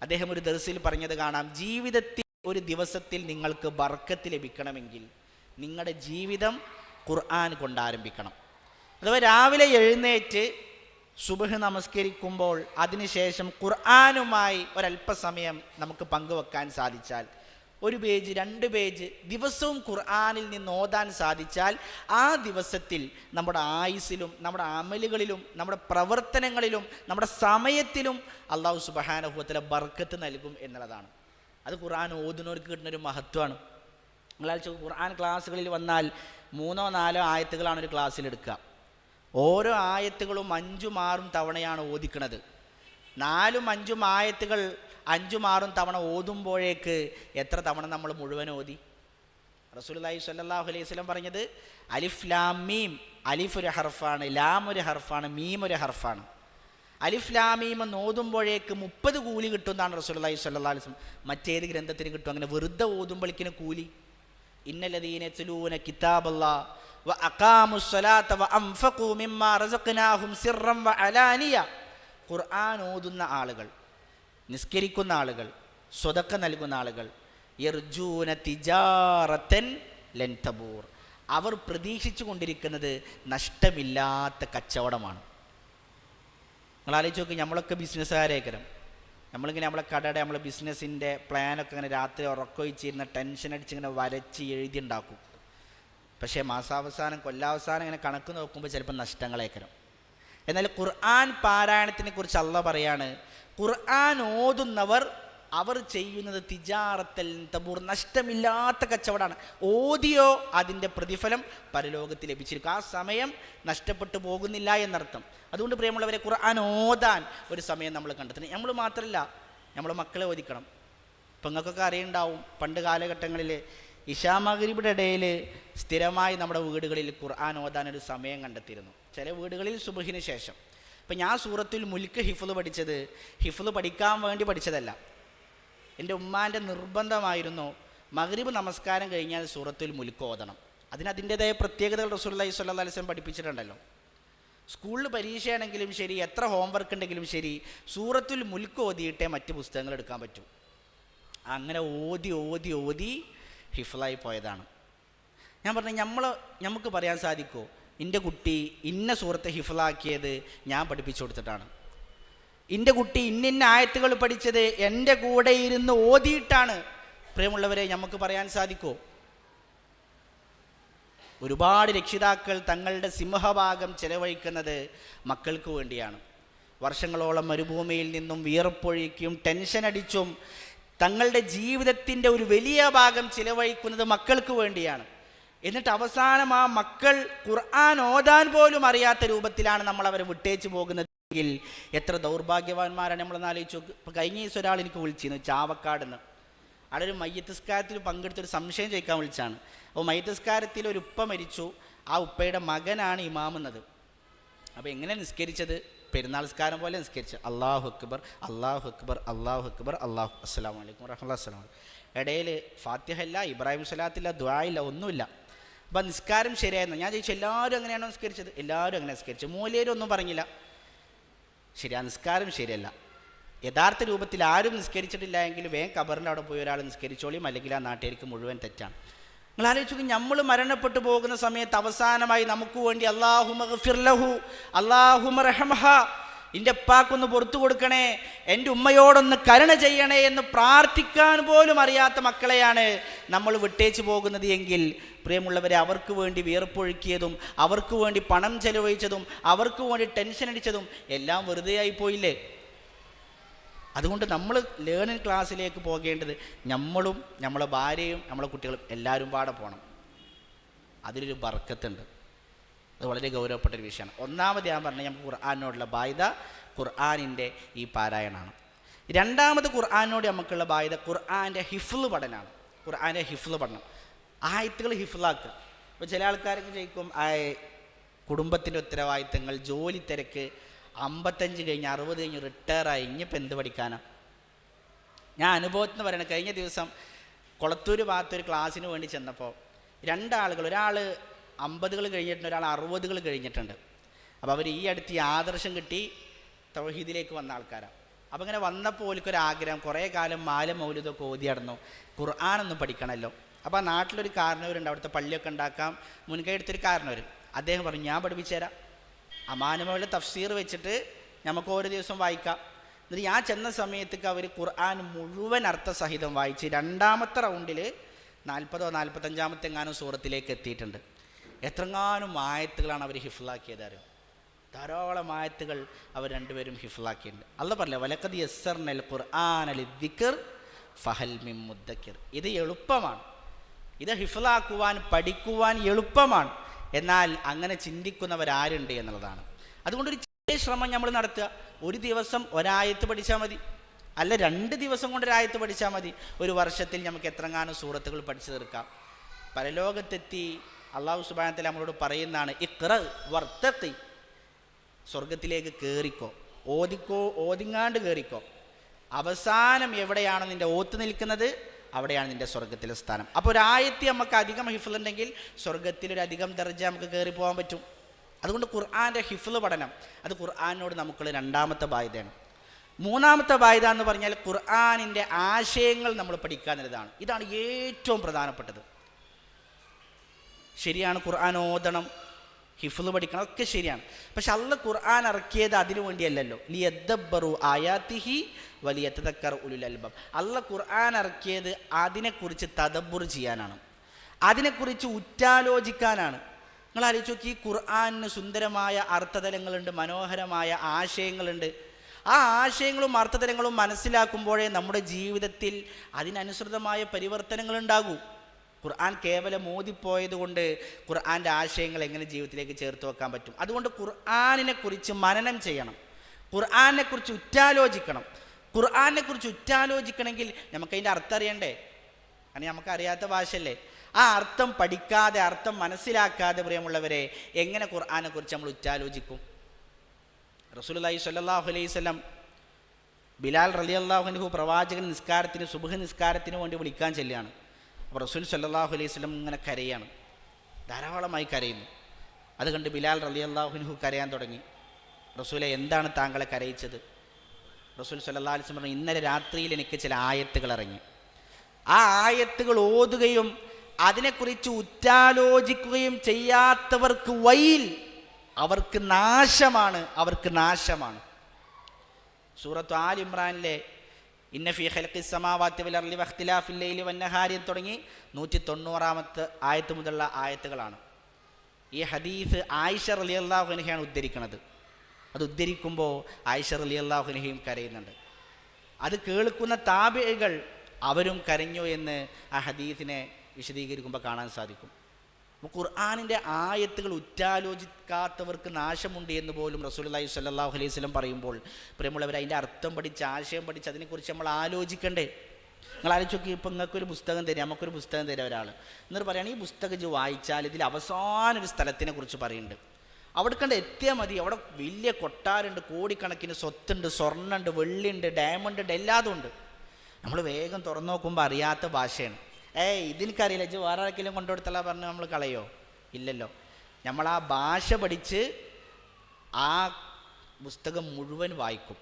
അദ്ദേഹം ഒരു ദർസിൽ പറഞ്ഞത് കാണാം, ജീവിതത്തിൽ ഒരു ദിവസത്തിൽ നിങ്ങൾക്ക് ബർക്കത്ത് ലഭിക്കണമെങ്കിൽ നിങ്ങളുടെ ജീവിതം ഖുർആൻ കൊണ്ട് ആരംഭിക്കണം. അഥവാ രാവിലെ എഴുന്നേറ്റ് സുബ്ഹ് നമസ്കരിക്കുമ്പോൾ അതിനുശേഷം ഖുർആനുമായി ഒരല്പസമയം നമുക്ക് പങ്കുവെക്കാൻ സാധിച്ചാൽ, 1 പേജ് 2 പേജ് ദിവസവും ഖുർആനിൽ നിന്ന് ഓതാൻ സാധിച്ചാൽ, ആ ദിവസത്തിൽ നമ്മുടെ ആയുസ്സിലും നമ്മുടെ അമലുകളിലും നമ്മുടെ പ്രവർത്തനങ്ങളിലും നമ്മുടെ സമയത്തിലും അല്ലാഹു സുബ്ഹാനഹു വ തആല ബർക്കത്ത് നൽകും എന്നുള്ളതാണ്. അത് ഖുർആൻ ഓതുന്നവർക്ക് കിട്ടുന്നൊരു മഹത്വമാണ്. നിങ്ങളാൽ ഖുർആൻ ക്ലാസ്സുകളിൽ വന്നാൽ 3-4 ആയത്തുകളാണ് ഒരു ക്ലാസ്സിൽ എടുക്കുക. ഓരോ ആയത്തുകളും 5-6 തവണയാണ് ഓദിക്കുന്നത്. 4-5 ആയത്തുകൾ 5-6 തവണ ഓതുമ്പോഴേക്ക് എത്ര തവണ നമ്മൾ മുഴുവൻ ഓതി? റസൂലുള്ളാഹി സ്വല്ലല്ലാഹു അലൈഹി വസല്ലം പറഞ്ഞത്, അലിഫ് ലാം മീം, അലിഫ് ഒരു ഹർഫാണ്, ലാം ഒരു ഹർഫാണ്, മീം ഒരു ഹർഫാണ്. അലിഫ് ലാം മീം എന്ന് ഓതുമ്പോഴേക്ക് 30 കൂലി കിട്ടുമെന്നാണ് റസൂലുള്ളാഹി സ്വല്ലല്ലാഹു അലൈഹി വസല്ലം. മറ്റേത് ഗ്രന്ഥത്തിന് കിട്ടും അങ്ങനെ വെറുതെ ഓതുമ്പോഴേക്കിന് കൂലി? ഇന്നല്ലദീന യത്ലൂന കിതാബല്ലാഹ് വ അഖാമുസ്സലാത്ത വ അൻഫഖൂ മിമ്മാ റസഖ്നാഹും സിർറൻ വ അലാനിയ. ഖുർആൻ ഓതുന്ന ആളുകൾ, നിസ്കരിക്കുന്ന ആളുകൾ, സ്വതക്ക നൽകുന്ന ആളുകൾ, യർജൂന തിജാറത്തൻ ലൻ തബൂർ, അവർ പ്രതീക്ഷിച്ചു കൊണ്ടിരിക്കുന്നത് നഷ്ടമില്ലാത്ത കച്ചവടമാണ്. നിങ്ങൾ ആലോചിച്ച് നോക്കി, നമ്മളൊക്കെ ബിസിനസ്സുകാരേക്കരം. നമ്മളിങ്ങനെ നമ്മളെ കടയുടെ, നമ്മളെ ബിസിനസ്സിൻ്റെ പ്ലാനൊക്കെ ഇങ്ങനെ രാത്രി ഉറക്കൊഴിച്ചിരുന്ന ടെൻഷൻ അടിച്ചിങ്ങനെ വരച്ച് എഴുതി ഉണ്ടാക്കും. പക്ഷേ മാസാവസാനം, കൊല്ലാവസാനം ഇങ്ങനെ കണക്ക് നോക്കുമ്പോൾ ചിലപ്പോൾ നഷ്ടങ്ങളേക്കരം. എന്നാൽ ഖുർആൻ പാരായണത്തിനെ കുറിച്ച് അല്ലാഹ് പറയാണ്, ഖുർആൻ ഓതുന്നവർ അവർ ചെയ്യുന്നത് തിജാറത്തൽ തബൂർ, നഷ്ടമില്ലാത്ത കച്ചവടമാണ്. ഓതിയോ അതിൻ്റെ പ്രതിഫലം പരലോകത്തിൽ ലഭിച്ചിരിക്കും. ആ സമയം നഷ്ടപ്പെട്ടു പോകുന്നില്ല എന്നർത്ഥം. അതുകൊണ്ട് പ്രിയമുള്ളവരെ, ഖുർആൻ ഓതാൻ ഒരു സമയം നമ്മൾ കണ്ടെത്തണം. നമ്മൾ മാത്രമല്ല, നമ്മൾ മക്കളെ ഓദിക്കണം. ഇപ്പം നിങ്ങൾക്കൊക്കെ അറിയുണ്ടാവും, പണ്ട് കാലഘട്ടങ്ങളിൽ ഇശാ മഗ്രിബിയുടെ ഇടയിൽ സ്ഥിരമായി നമ്മുടെ വീടുകളിൽ ഖുർആൻ ഓതാനൊരു സമയം കണ്ടെത്തിയിരുന്നു. ചില വീടുകളിൽ സുബ്ഹിന് ശേഷം, ഇപ്പം ഞാൻ സൂറത്തുൽ മുൽക്ക് ഹിഫ്ള് പഠിച്ചത് ഹിഫ്ള് പഠിക്കാൻ വേണ്ടി പഠിച്ചതല്ല. എൻ്റെ ഉമ്മാൻ്റെ നിർബന്ധമായിരുന്നു മഗ്രിബ് നമസ്കാരം കഴിഞ്ഞാൽ സൂറത്തുൽ മുൽക്ക് ഓതണം. അതിൻ്റേതായ പ്രത്യേകതകൾ റസൂലുള്ളാഹി സ്വല്ലല്ലാഹു അലൈഹി വസല്ലം പഠിപ്പിച്ചിട്ടുണ്ടല്ലോ. സ്കൂളിൽ പരീക്ഷയാണെങ്കിലും ശരി, എത്ര ഹോംവർക്ക് ഉണ്ടെങ്കിലും ശരി, സൂറത്തുൽ മുൽക്ക് ഓതിയിട്ടേ മറ്റ് പുസ്തകങ്ങൾ എടുക്കാൻ പറ്റൂ. അങ്ങനെ ഓതി ഓതി ഓതി ഹിഫ്ളായി പോയതാണ്. ഞാൻ പറഞ്ഞു, നമുക്ക് പറയാൻ സാധിക്കുമോ എൻ്റെ കുട്ടി ഇന്ന സൂറത്ത് ഹിഫ്ളാക്കിയത് ഞാൻ പഠിപ്പിച്ചു കൊടുത്തിട്ടാണ്, എൻ്റെ കുട്ടി ഇന്നിന്ന ആയത്തുകൾ പഠിച്ചത് എൻ്റെ കൂടെ ഇരുന്ന് ഓതിയിട്ടാണ്? പ്രിയമുള്ളവരെ, നമുക്ക് പറയാൻ സാധിക്കുമോ? ഒരുപാട് രക്ഷിതാക്കൾ തങ്ങളുടെ സിംഹഭാഗം ചെലവഴിക്കുന്നത് മക്കൾക്ക് വേണ്ടിയാണ്. വർഷങ്ങളോളം മരുഭൂമിയിൽ നിന്നും വിയർപ്പൊഴിക്കും ടെൻഷൻ അടിച്ചും തങ്ങളുടെ ജീവിതത്തിൻ്റെ ഒരു വലിയ ഭാഗം ചിലവഴിക്കുന്നത് മക്കൾക്ക് വേണ്ടിയാണ്. എന്നിട്ട് അവസാനം ആ മക്കൾ ഖുർആൻ ഓതാൻ പോലും അറിയാത്ത രൂപത്തിലാണ് നമ്മൾ അവരെ വിട്ടേച്ച് പോകുന്നതെങ്കിൽ എത്ര ദൗർഭാഗ്യവാന്മാരാണ് നമ്മളൊന്ന് ആലോചിച്ചു. ഇപ്പോൾ കഴിഞ്ഞ ദിവസം ഒരാൾ എനിക്ക് വിളിച്ചിരുന്നു, ചാവക്കാട് നിന്ന്. അവിടെ ഒരു മയ്യത്തസ്കാരത്തിൽ പങ്കെടുത്തൊരു സംശയം ചോദിക്കാൻ വിളിച്ചാണ്. അപ്പോൾ മയ്യത്തസ്കാരത്തിൽ ഒരു ഉപ്പ മരിച്ചു, ആ ഉപ്പയുടെ മകനാണ് ഇമാമെന്നത്. അപ്പോൾ എങ്ങനെ നിസ്കരിച്ചത്? പെരുന്നാൾ നിസ്കാരം പോലെ നിസ്കരിച്ചു. അല്ലാഹു അക്ബർ അല്ലാഹു അക്ബർ അല്ലാഹു അക്ബർ അല്ലാഹു അസ്സലാമു അലൈക്കും വറഹ്മത്തുള്ളാഹി വസ്സലാം. ഇടയിൽ ഫാത്തിഹ ഇല്ല, ഇബ്രാഹിം സ്വലാത്തില്ല, ദുആ ഇല്ല, ഒന്നുമില്ല. അപ്പം നിസ്കാരം ശരിയായിരുന്നു. ഞാൻ ചോദിച്ചു, എല്ലാവരും അങ്ങനെയാണോ നിസ്കരിച്ചത്? എല്ലാവരും അങ്ങനെ നിസ്കരിച്ചു. മൂലേരൊന്നും പറഞ്ഞില്ല. ശരിയാ, നിസ്കാരം ശരിയല്ല. യഥാർത്ഥ രൂപത്തിൽ ആരും നിസ്കരിച്ചിട്ടില്ല എങ്കിൽ വേഗം ഖബറിൻ്റെ അവിടെ പോയി ഒരാൾ നിസ്കരിച്ചോളിയും, അല്ലെങ്കിൽ ആ നാട്ടുകാർക്ക് മുഴുവൻ തെറ്റാണ്. നിങ്ങൾ ആലോചിച്ചു, നമ്മൾ മരണപ്പെട്ടു പോകുന്ന സമയത്ത് അവസാനമായി നമുക്ക് വേണ്ടി അല്ലാഹുമ്മ ഗ്ഫിർ ലഹു അല്ലാഹുമ്മ റഹ്മഹ, എൻ്റെ ഉപ്പാക്കൊന്ന് പുറത്തു കൊടുക്കണേ, എൻ്റെ ഉമ്മയോടൊന്ന് കരുണ ചെയ്യണേ എന്ന് പ്രാർത്ഥിക്കാൻ പോലും അറിയാത്ത മക്കളെയാണ് നമ്മൾ വിട്ടേച്ച് പോകുന്നത് എങ്കിൽ പ്രിയമുള്ളവരെ, അവർക്ക് വേണ്ടി വിയർപ്പൊഴുക്കിയതും അവർക്ക് വേണ്ടി പണം ചെലവഴിച്ചതും അവർക്ക് വേണ്ടി ടെൻഷൻ അടിച്ചതും എല്ലാം വെറുതെ ആയി പോയില്ലേ? അതുകൊണ്ട് നമ്മൾ ലേണിംഗ് ക്ലാസ്സിലേക്ക് പോകേണ്ടത് നമ്മളും നമ്മളെ ഭാര്യയും നമ്മളെ കുട്ടികളും എല്ലാവരും പാടെ പോകണം. അതിലൊരു ബർക്കത്തുണ്ട്. അത് വളരെ ഗൗരവപ്പെട്ടൊരു വിഷയമാണ്. ഒന്നാമത് ഞാൻ പറഞ്ഞ നമുക്ക് ഖുർആാനോടുള്ള ബാധ്യത ഖുർആാനിൻ്റെ ഈ പാരായണമാണ്. രണ്ടാമത് ഖുർആാനോട് നമുക്കുള്ള ബാധ്യത ഖുർആാൻ്റെ ഹിഫ്ള് പഠനമാണ്. ഖുർആാൻ്റെ ഹിഫ്ള് പഠനം, ആയത്തുകൾ ഹിഫ്ളാക്കുക. ഇപ്പോൾ ചില ആൾക്കാരൊക്കെ ചോദിക്കും, കുടുംബത്തിൻ്റെ ഉത്തരവാദിത്തങ്ങൾ, ജോലി തിരക്ക്, 55 കഴിഞ്ഞ് 60 കഴിഞ്ഞ് റിട്ടയറായി, ഇനിയിപ്പോൾ എന്ത് പഠിക്കാനാണ്? ഞാൻ അനുഭവത്തിൽ നിന്ന് പറയണത്, കഴിഞ്ഞ ദിവസം കൊളത്തൂർ ഭാഗത്തൊരു ക്ലാസ്സിന് വേണ്ടി ചെന്നപ്പോൾ രണ്ടാളുകൾ, ഒരാൾ 50 കഴിഞ്ഞിട്ടുണ്ട്, ഒരാൾ 60 കഴിഞ്ഞിട്ടുണ്ട്. അപ്പോൾ അവർ ഈ അടുത്ത് ഈ ആദർശം കിട്ടി തൗഹീദിലേക്ക് വന്ന ആൾക്കാരാണ്. അപ്പോൾ ഇങ്ങനെ വന്നപ്പോൾ ഓൽക്കൊരാഗ്രഹം, കുറേ കാലം മാല മൗലിദൊക്കെ ഓതി നടന്നു, ഖുർആനൊന്നും പഠിക്കണമല്ലോ. അപ്പോൾ ആ നാട്ടിലൊരു കാരണവരുണ്ട്, അവിടുത്തെ പള്ളിയൊക്കെ ഉണ്ടാക്കാം മുൻകൈ എടുത്തൊരു കാരണവർ. അദ്ദേഹം പറഞ്ഞു, ഞാൻ പഠിപ്പിച്ചു തരാം, അമാനുമയുടെ തഫ്സീർ വെച്ചിട്ട് നമുക്ക് ഓരോ ദിവസം വായിക്കാം. എന്നിട്ട് ഞാൻ ചെന്ന സമയത്തേക്ക് അവർ ഖുർആൻ മുഴുവൻ അർത്ഥസഹിതം വായിച്ച് രണ്ടാമത്തെ റൗണ്ടിൽ 40-45 എങ്ങാനും സൂറത്തിലേക്ക് എത്തിയിട്ടുണ്ട്. എത്രങ്ങാനും ആയത്തുകളാണ് അവർ ഹിഫ്ളാക്കിയത് അറിയും. ധാരാളം ആയത്തുകൾ അവർ രണ്ടുപേരും ഹിഫ്ളാക്കിയിട്ടുണ്ട്. അല്ലാഹ് പറഞ്ഞില്ലേ, വലഖദ് യസ്സർനൽ ഖുർആന ലിദ്ദിക്ർ ഫഹൽ മിൻ മുദ്ദക്കിർ. ഇത് എളുപ്പമാണ്, ഇത് ഹിഫ്ളാക്കുവാൻ പഠിക്കുവാൻ എളുപ്പമാണ്. എന്നാൽ അങ്ങനെ ചിന്തിക്കുന്നവരാരുണ്ട് എന്നുള്ളതാണ്. അതുകൊണ്ട് ഒരു ചെറിയ ശ്രമം നമ്മൾ നടത്തുക. ഒരു ദിവസം ഒരായത്ത് പഠിച്ചാൽ മതി, അല്ല 2 ദിവസം കൊണ്ട് ഒരായത്ത് പഠിച്ചാൽ മതി. ഒരു വർഷത്തിൽ നമുക്ക് എത്രങ്ങാനും സൂറത്തുകൾ പഠിച്ചു തീർക്കാം. പരലോകത്തെത്തി അല്ലാഹു സുബ്ഹാനഹു വ തആല നമ്മളോട് പറയുന്നതാണ്, ഇഖ്റ വർത്തഖി, സ്വർഗത്തിലേക്ക് കയറിക്കോ, ഓതിക്കോ, ഓതിങ്ങാണ്ട് കയറിക്കോ. അവസാനം എവിടെയാണോ നിൻ്റെ ഓത്ത് നിൽക്കുന്നത് അവിടെയാണ് നിൻ്റെ സ്വർഗത്തിലെ സ്ഥാനം. അപ്പോൾ ഒരായത്തി നമുക്ക് അധികം ഹിഫ്ളുണ്ടെങ്കിൽ സ്വർഗത്തിലൊരധികം ദർജ നമുക്ക് കയറി പോകാൻ പറ്റും. അതുകൊണ്ട് ഖുർആൻ്റെ ഹിഫ്ള് പഠനം അത് ഖുർആനോട് നമുക്കുള്ള രണ്ടാമത്തെ ബാധ്യതയാണ്. മൂന്നാമത്തെ ബാധ്യത എന്ന് പറഞ്ഞാൽ ഖുർആനിൻ്റെ ആശയങ്ങൾ നമ്മൾ പഠിക്കുക എന്നുള്ളതാണ്. ഇതാണ് ഏറ്റവും പ്രധാനപ്പെട്ടത്. ശരിയാണ്, ഖുർആൻ ഓതണം, ഹിഫ്ള് പഠിക്കണം, ഒക്കെ ശരിയാണ്. പക്ഷെ അല്ലാഹ് ഖുർആൻ ഇറക്കിയത് അതിനു വേണ്ടിയല്ലല്ലോ. ലിയദ്ദബ്ബറു ആയാതിഹി വലിയതദക്കർ ഉലുൽ അൽബാബ്. അല്ലാഹ് ഖുർആൻ ഇറക്കിയത് അതിനെക്കുറിച്ച് തദബ്ബുർ ചെയ്യാനാണ്, അതിനെക്കുറിച്ച് ഉറ്റാലോചിക്കാനാണ്. നിങ്ങൾ ആലോചിച്ച് നോക്കി, ഈ ഖുർആനിന് സുന്ദരമായ അർത്ഥതലങ്ങളുണ്ട്, മനോഹരമായ ആശയങ്ങളുണ്ട്. ആ ആശയങ്ങളും അർത്ഥതലങ്ങളും മനസ്സിലാക്കുമ്പോഴേ നമ്മുടെ ജീവിതത്തിൽ അതിനനുസൃതമായ പരിവർത്തനങ്ങൾ ഉണ്ടാകൂ. ഖുർആൻ കേവലം മോദിപ്പോയത് കൊണ്ട് ഖുർആൻ്റെ ആശയങ്ങൾ എങ്ങനെ ജീവിതത്തിലേക്ക് ചേർത്ത് വെക്കാൻ പറ്റും? അതുകൊണ്ട് ഖുർആനിനെ കുറിച്ച് മനനം ചെയ്യണം, ഖുർആനെ കുറിച്ച് ഉറ്റാലോചിക്കണം. ഖുർആനെ കുറിച്ച് ഉറ്റാലോചിക്കണമെങ്കിൽ നമുക്കതിൻ്റെ അർത്ഥം അറിയണ്ടേ? കാരണം നമുക്കറിയാത്ത ഭാഷയല്ലേ. ആ അർത്ഥം പഠിക്കാതെ, അർത്ഥം മനസ്സിലാക്കാതെ പ്രിയമുള്ളവരെ, എങ്ങനെ ഖുർആനെ കുറിച്ച് നമ്മൾ ഉറ്റാലോചിക്കും? റസൂലുള്ളാഹി സ്വല്ലല്ലാഹു അലൈഹി വസല്ലം ബിലാൽ റളിയല്ലാഹു അൻഹു പ്രവാചകൻ നിസ്കാരത്തിന് സുബ്ഹ് നിസ്കാരത്തിന് വേണ്ടി വിളിക്കാൻ ചെല്ലുകയാണ്. അപ്പോൾ റസൂൽ സ്വല്ലല്ലാഹു അലൈഹി വസല്ലം ഇങ്ങനെ കരയാണ്, ധാരാളമായി കരയുന്നു. അത് കണ്ട് ബിലാൽ റളിയല്ലാഹു അൻഹു കരയാൻ തുടങ്ങി. റസൂലെ, എന്താണ് താങ്കളെ കരയിച്ചത്? റസൂൽ സ്വല്ലല്ലാഹു അലൈഹി വസല്ലം പറഞ്ഞു, ഇന്നലെ രാത്രിയിൽ എനിക്ക് ചില ആയത്തുകൾ ഇറങ്ങി. ആ ആയത്തുകൾ ഓതുകയും അതിനെക്കുറിച്ച് ഉറ്റാലോചിക്കുകയും ചെയ്യാത്തവർക്ക് വൈൽ, അവർക്ക് നാശമാണ്, അവർക്ക് നാശമാണ്. സൂറത്ത് ആൽ ഇമ്രാനിലെ ഇന്ന ഫീ ഖൽഖിസ് സമാവാതി വൽ അർളി വഖ്തിലാഫിൽ ലൈലി വന്നഹാരി തുടങ്ങി 190 ആയത്ത് മുതലുള്ള ആയത്തുകളാണ്. ഈ ഹദീസ് ആയിഷ റളിയല്ലാഹു അൻഹയാണ് ഉദ്ധരിക്കുന്നത്. അത് ഉദ്ധരിക്കുമ്പോൾ ആയിഷ റളിയല്ലാഹു അൻഹയും കരയുന്നുണ്ട്. അത് കേൾക്കുന്ന താബിഈകൾ അവരും കരഞ്ഞു എന്ന് ആ ഹദീസിനെ വിശദീകരിക്കുമ്പോൾ കാണാൻ സാധിക്കും. അപ്പോൾ ഖുർആനിൻ്റെ ആയത്തുകൾ ഉറ്റാലോചിക്കാത്തവർക്ക് നാശമുണ്ട് എന്ന് പോലും റസൂലുള്ളാഹി സ്വല്ലല്ലാഹു അലൈഹി വസല്ലം പറയുമ്പോൾ പ്രിയമുള്ളവർ, അതിൻ്റെ അർത്ഥം പഠിച്ച് ആശയം പഠിച്ച് അതിനെക്കുറിച്ച് നമ്മൾ ആലോചിക്കണ്ടേ? നിങ്ങൾ ആലോചിച്ച് നോക്കി, ഇപ്പം നിങ്ങൾക്കൊരു പുസ്തകം തരും, നമുക്കൊരു പുസ്തകം തരാം ഒരാൾ, എന്നിട്ട് പറയുകയാണ് ഈ പുസ്തകം ഇത് വായിച്ചാൽ ഇതിൽ അവസാനം ഒരു സ്ഥലത്തിനെ കുറിച്ച് പറയുന്നുണ്ട്, അവിടെ കണ്ട് എത്തിയാൽ മതി, അവിടെ വലിയ കൊട്ടാരുണ്ട്, കോടിക്കണക്കിന് സ്വത്തുണ്ട്, സ്വർണ്ണമുണ്ട്, വെള്ളിയുണ്ട്, ഡയമണ്ട് ഉണ്ട്, എല്ലാതും ഉണ്ട്. നമ്മൾ വേഗം തുറന്നു നോക്കുമ്പോൾ അറിയാത്ത ഭാഷയാണ്. ഇതെനിക്കറിയില്ല, ഇത് വേറെ ആർക്കെങ്കിലും കൊണ്ടുകൊടുത്തല്ല പറഞ്ഞ് നമ്മൾ കളയോ? ഇല്ലല്ലോ. നമ്മൾ ആ ഭാഷ പഠിച്ച് ആ പുസ്തകം മുഴുവൻ വായിക്കും.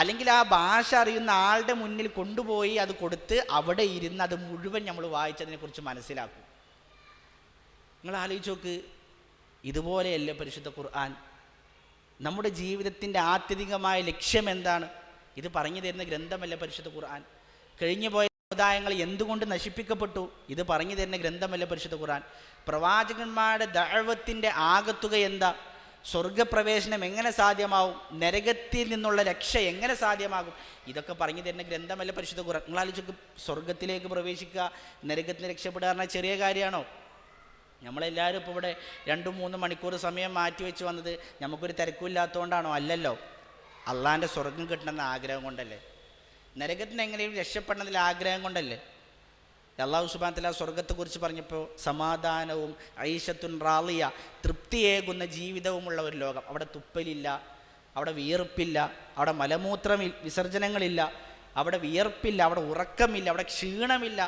അല്ലെങ്കിൽ ആ ഭാഷ അറിയുന്ന ആളുടെ മുന്നിൽ കൊണ്ടുപോയി അത് കൊടുത്ത് അവിടെ ഇരുന്ന് അത് മുഴുവൻ നമ്മൾ വായിച്ചതിനെക്കുറിച്ച് മനസ്സിലാക്കും. നിങ്ങൾ ആലോചിച്ച് നോക്ക്, ഇതുപോലെയല്ലേ പരിശുദ്ധ ഖുർആൻ? നമ്മുടെ ജീവിതത്തിൻ്റെ ആത്യന്തികമായ ലക്ഷ്യം എന്താണ്? ഇത് പറഞ്ഞു തരുന്ന ഗ്രന്ഥമല്ലേ പരിശുദ്ധ ഖുർആൻ? കഴിഞ്ഞുപോയ സമുദായങ്ങൾ എന്തുകൊണ്ട് നശിപ്പിക്കപ്പെട്ടു? ഇത് പറഞ്ഞു തരുന്ന ഗ്രന്ഥമല്ലേ പരിശുദ്ധ ഖുർആൻ? പ്രവാചകന്മാരുടെ ദഅവത്തിൻ്റെ ആകത്തുക എന്താ? സ്വർഗപ്രവേശനം എങ്ങനെ സാധ്യമാവും? നരകത്തിൽ നിന്നുള്ള രക്ഷ എങ്ങനെ സാധ്യമാകും? ഇതൊക്കെ പറഞ്ഞു തരുന്ന ഗ്രന്ഥമല്ലേ പരിശുദ്ധ ഖുർആൻ? നിങ്ങൾ ആലോചിച്ച്, സ്വർഗത്തിലേക്ക് പ്രവേശിക്കുക, നരകത്തിന് രക്ഷപ്പെടുക പറഞ്ഞാൽ ചെറിയ കാര്യമാണോ? നമ്മളെല്ലാവരും ഇപ്പോൾ ഇവിടെ 2-3 മണിക്കൂർ സമയം മാറ്റി വെച്ച് വന്നത് നമുക്കൊരു തിരക്കില്ലാത്തതുകൊണ്ടാണോ? അല്ലല്ലോ. അള്ളാൻ്റെ സ്വർഗം കിട്ടണമെന്ന ആഗ്രഹം കൊണ്ടല്ലേ. നരകത്തിന് എങ്ങനെയും രക്ഷപ്പെടണമെന്നുള്ള ആഗ്രഹം കൊണ്ടല്ലേ. അല്ലാഹു സുബ്ഹാനഹു വ തആല സ്വർഗത്തെക്കുറിച്ച് പറഞ്ഞപ്പോൾ സമാധാനവും ഐശത്തുൻ റാളിയ, തൃപ്തിയേകുന്ന ജീവിതവുമുള്ള ഒരു ലോകം. അവിടെ തുപ്പലില്ല, അവിടെ വിയർപ്പില്ല, അവിടെ മലമൂത്ര വിസർജനങ്ങളില്ല, അവിടെ വിയർപ്പില്ല, അവിടെ ഉറക്കമില്ല, അവിടെ ക്ഷീണമില്ല,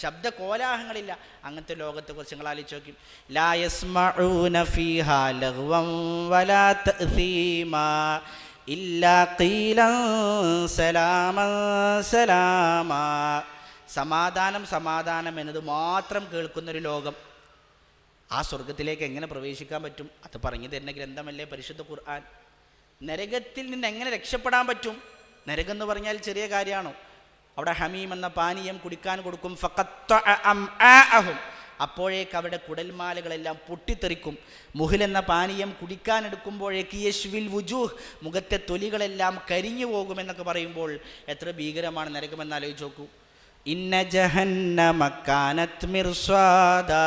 ശബ്ദ കോലാഹലങ്ങളില്ല. അങ്ങനത്തെ ലോകത്തെക്കുറിച്ച് നിങ്ങൾ ആലോചിച്ച് നോക്കി. ലാ യസ്മഊന ഫീഹാ ലഗ്വൻ വലാ തഅ്സീമാ ഇല്ലാ ഖീലൻ സലാമൻ സലാമാ. സമാധാനം സമാധാനം എന്നത് മാത്രം കേൾക്കുന്നൊരു ലോകം. ആ സ്വർഗത്തിലേക്ക് എങ്ങനെ പ്രവേശിക്കാൻ പറ്റും? അത് പറഞ്ഞു തരുന്ന ഗ്രന്ഥമല്ലേ പരിശുദ്ധ ഖുർആൻ? നരകത്തിൽ നിന്ന് എങ്ങനെ രക്ഷപ്പെടാൻ പറ്റും? നരകം എന്ന് പറഞ്ഞാൽ ചെറിയ കാര്യമാണോ? അവിടെ ഹമീം എന്ന പാനീയം കുടിക്കാൻ കൊടുക്കും. അപ്പോഴേക്ക് അവിടെ കുടൽമാലകളെല്ലാം പൊട്ടിത്തെറിക്കും. മുഹിൽ എന്ന പാനീയം കുടിക്കാനെടുക്കുമ്പോഴേക്ക് യശ്വിൽ വുജൂഹ്, മുഖത്തെ തൊലികളെല്ലാം കരിഞ്ഞു പോകുമെന്നൊക്കെ പറയുമ്പോൾ എത്ര ഭീകരമാണ് നരകമെന്ന് ആലോചിച്ച് നോക്കൂ. ഇന്ന ജഹന്നമ കാനത് മിർസാദാ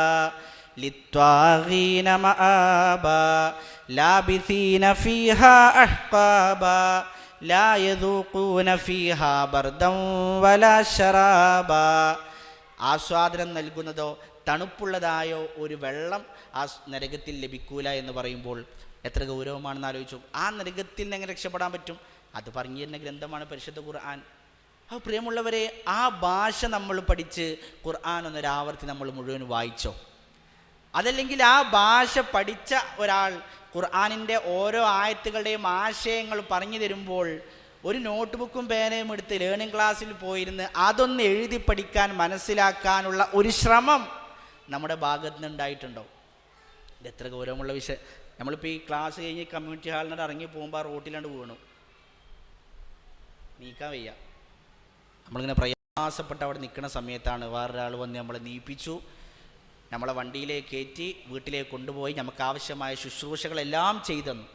ലിത്വാഗീന മആബാ ലാബിസീന ഫീഹാ അഹ്ഖാബാ ലാ യദൂഖൂന ഫീഹാ ബർദൻ വലാ ശറാബാ. ആസ്വാദനം നൽകുന്നതോ തണുപ്പുള്ളതായോ ഒരു വെള്ളം ആ നരകത്തിൽ ലഭിക്കൂല എന്ന് പറയുമ്പോൾ എത്ര ഗൗരവമാണെന്ന് ആലോചിച്ചു. ആ നരകത്തിൽ നിന്ന് എങ്ങനെ രക്ഷപ്പെടാൻ പറ്റും? അത് പറഞ്ഞു തരുന്ന ഗ്രന്ഥമാണ് പരിശുദ്ധ ഖുർആൻ. അപ്പോൾ പ്രിയമുള്ളവരെ, ആ ഭാഷ നമ്മൾ പഠിച്ച് ഖുർആൻ ഒന്നൊരാവർത്തി നമ്മൾ മുഴുവൻ വായിച്ചോ? അതല്ലെങ്കിൽ ആ ഭാഷ പഠിച്ച ഒരാൾ ഖുർആനിൻ്റെ ഓരോ ആയത്തുകളുടെയും ആശയങ്ങൾ പറഞ്ഞു തരുമ്പോൾ ഒരു നോട്ട് ബുക്കും പേനയും എടുത്ത് ലേണിംഗ് ക്ലാസ്സിൽ പോയിരുന്ന് അതൊന്ന് എഴുതി പഠിക്കാൻ മനസ്സിലാക്കാനുള്ള ഒരു ശ്രമം നമ്മുടെ ഭാഗത്ത് നിന്നുണ്ടായിട്ടുണ്ടോ? ഇത് എത്ര ഗൗരവമുള്ള വിഷയം. നമ്മളിപ്പോൾ ഈ ക്ലാസ് കഴിഞ്ഞ് കമ്മ്യൂണിറ്റി ഹാളിനോട് ഇറങ്ങി പോകുമ്പോൾ ആ റോട്ടിലാണ്ട് വീണു, നീക്കാൻ വയ്യ. നമ്മളിങ്ങനെ പ്രയാസപ്പെട്ട് അവിടെ നിൽക്കുന്ന സമയത്താണ് വേറൊരാൾ വന്ന് നമ്മളെ നീപ്പിച്ചു, നമ്മളെ വണ്ടിയിലേക്ക് കയറ്റി വീട്ടിലേക്ക് കൊണ്ടുപോയി നമുക്ക് ആവശ്യമായ ശുശ്രൂഷകളെല്ലാം ചെയ്തെന്നു.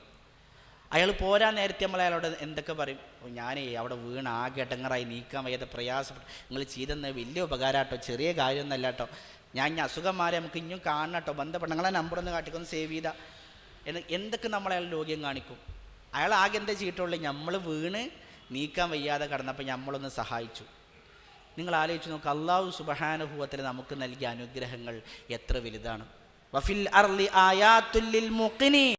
അയാൾ പോരാൻ നേരത്തെ നമ്മൾ അയാളോട് എന്തൊക്കെ പറയും? ഞാനേ അവിടെ വീണ് ആകെ ഇടങ്ങറായി, നീക്കാൻ വയ്യാതെ പ്രയാസപ്പെട്ടു, നിങ്ങൾ ചെയ്തെന്ന് വലിയ ഉപകാരമാട്ടോ, ചെറിയ കാര്യമൊന്നുമല്ല കേട്ടോ, ഞാൻ ഇനി അസുഖന്മാരെ നമുക്ക് ഇനിയും കാണണം കേട്ടോ, ബന്ധപ്പെട്ട നിങ്ങളെ നമ്പറൊന്ന് കാട്ടിക്കൊന്ന് സേവ് ചെയ്താൽ എന്ന് എന്തൊക്കെ നമ്മൾ അയാൾ രോഗ്യം കാണിക്കും. അയാൾ ആകെ എന്താ ചെയ്തിട്ടുള്ളൂ? നമ്മൾ വീണ് നീക്കാൻ വയ്യാതെ കിടന്നപ്പോൾ നമ്മളൊന്ന് സഹായിച്ചു. നിങ്ങൾ ആലോചിച്ച് നോക്കുക, അല്ലാഹു സുബ്ഹാനഹു വ തആല നമുക്ക് നൽകിയ അനുഗ്രഹങ്ങൾ എത്ര വലുതാണ്. വഫിൽ അർളി ആയാത്തുൽ ലിൽ മുഖിനീൻ,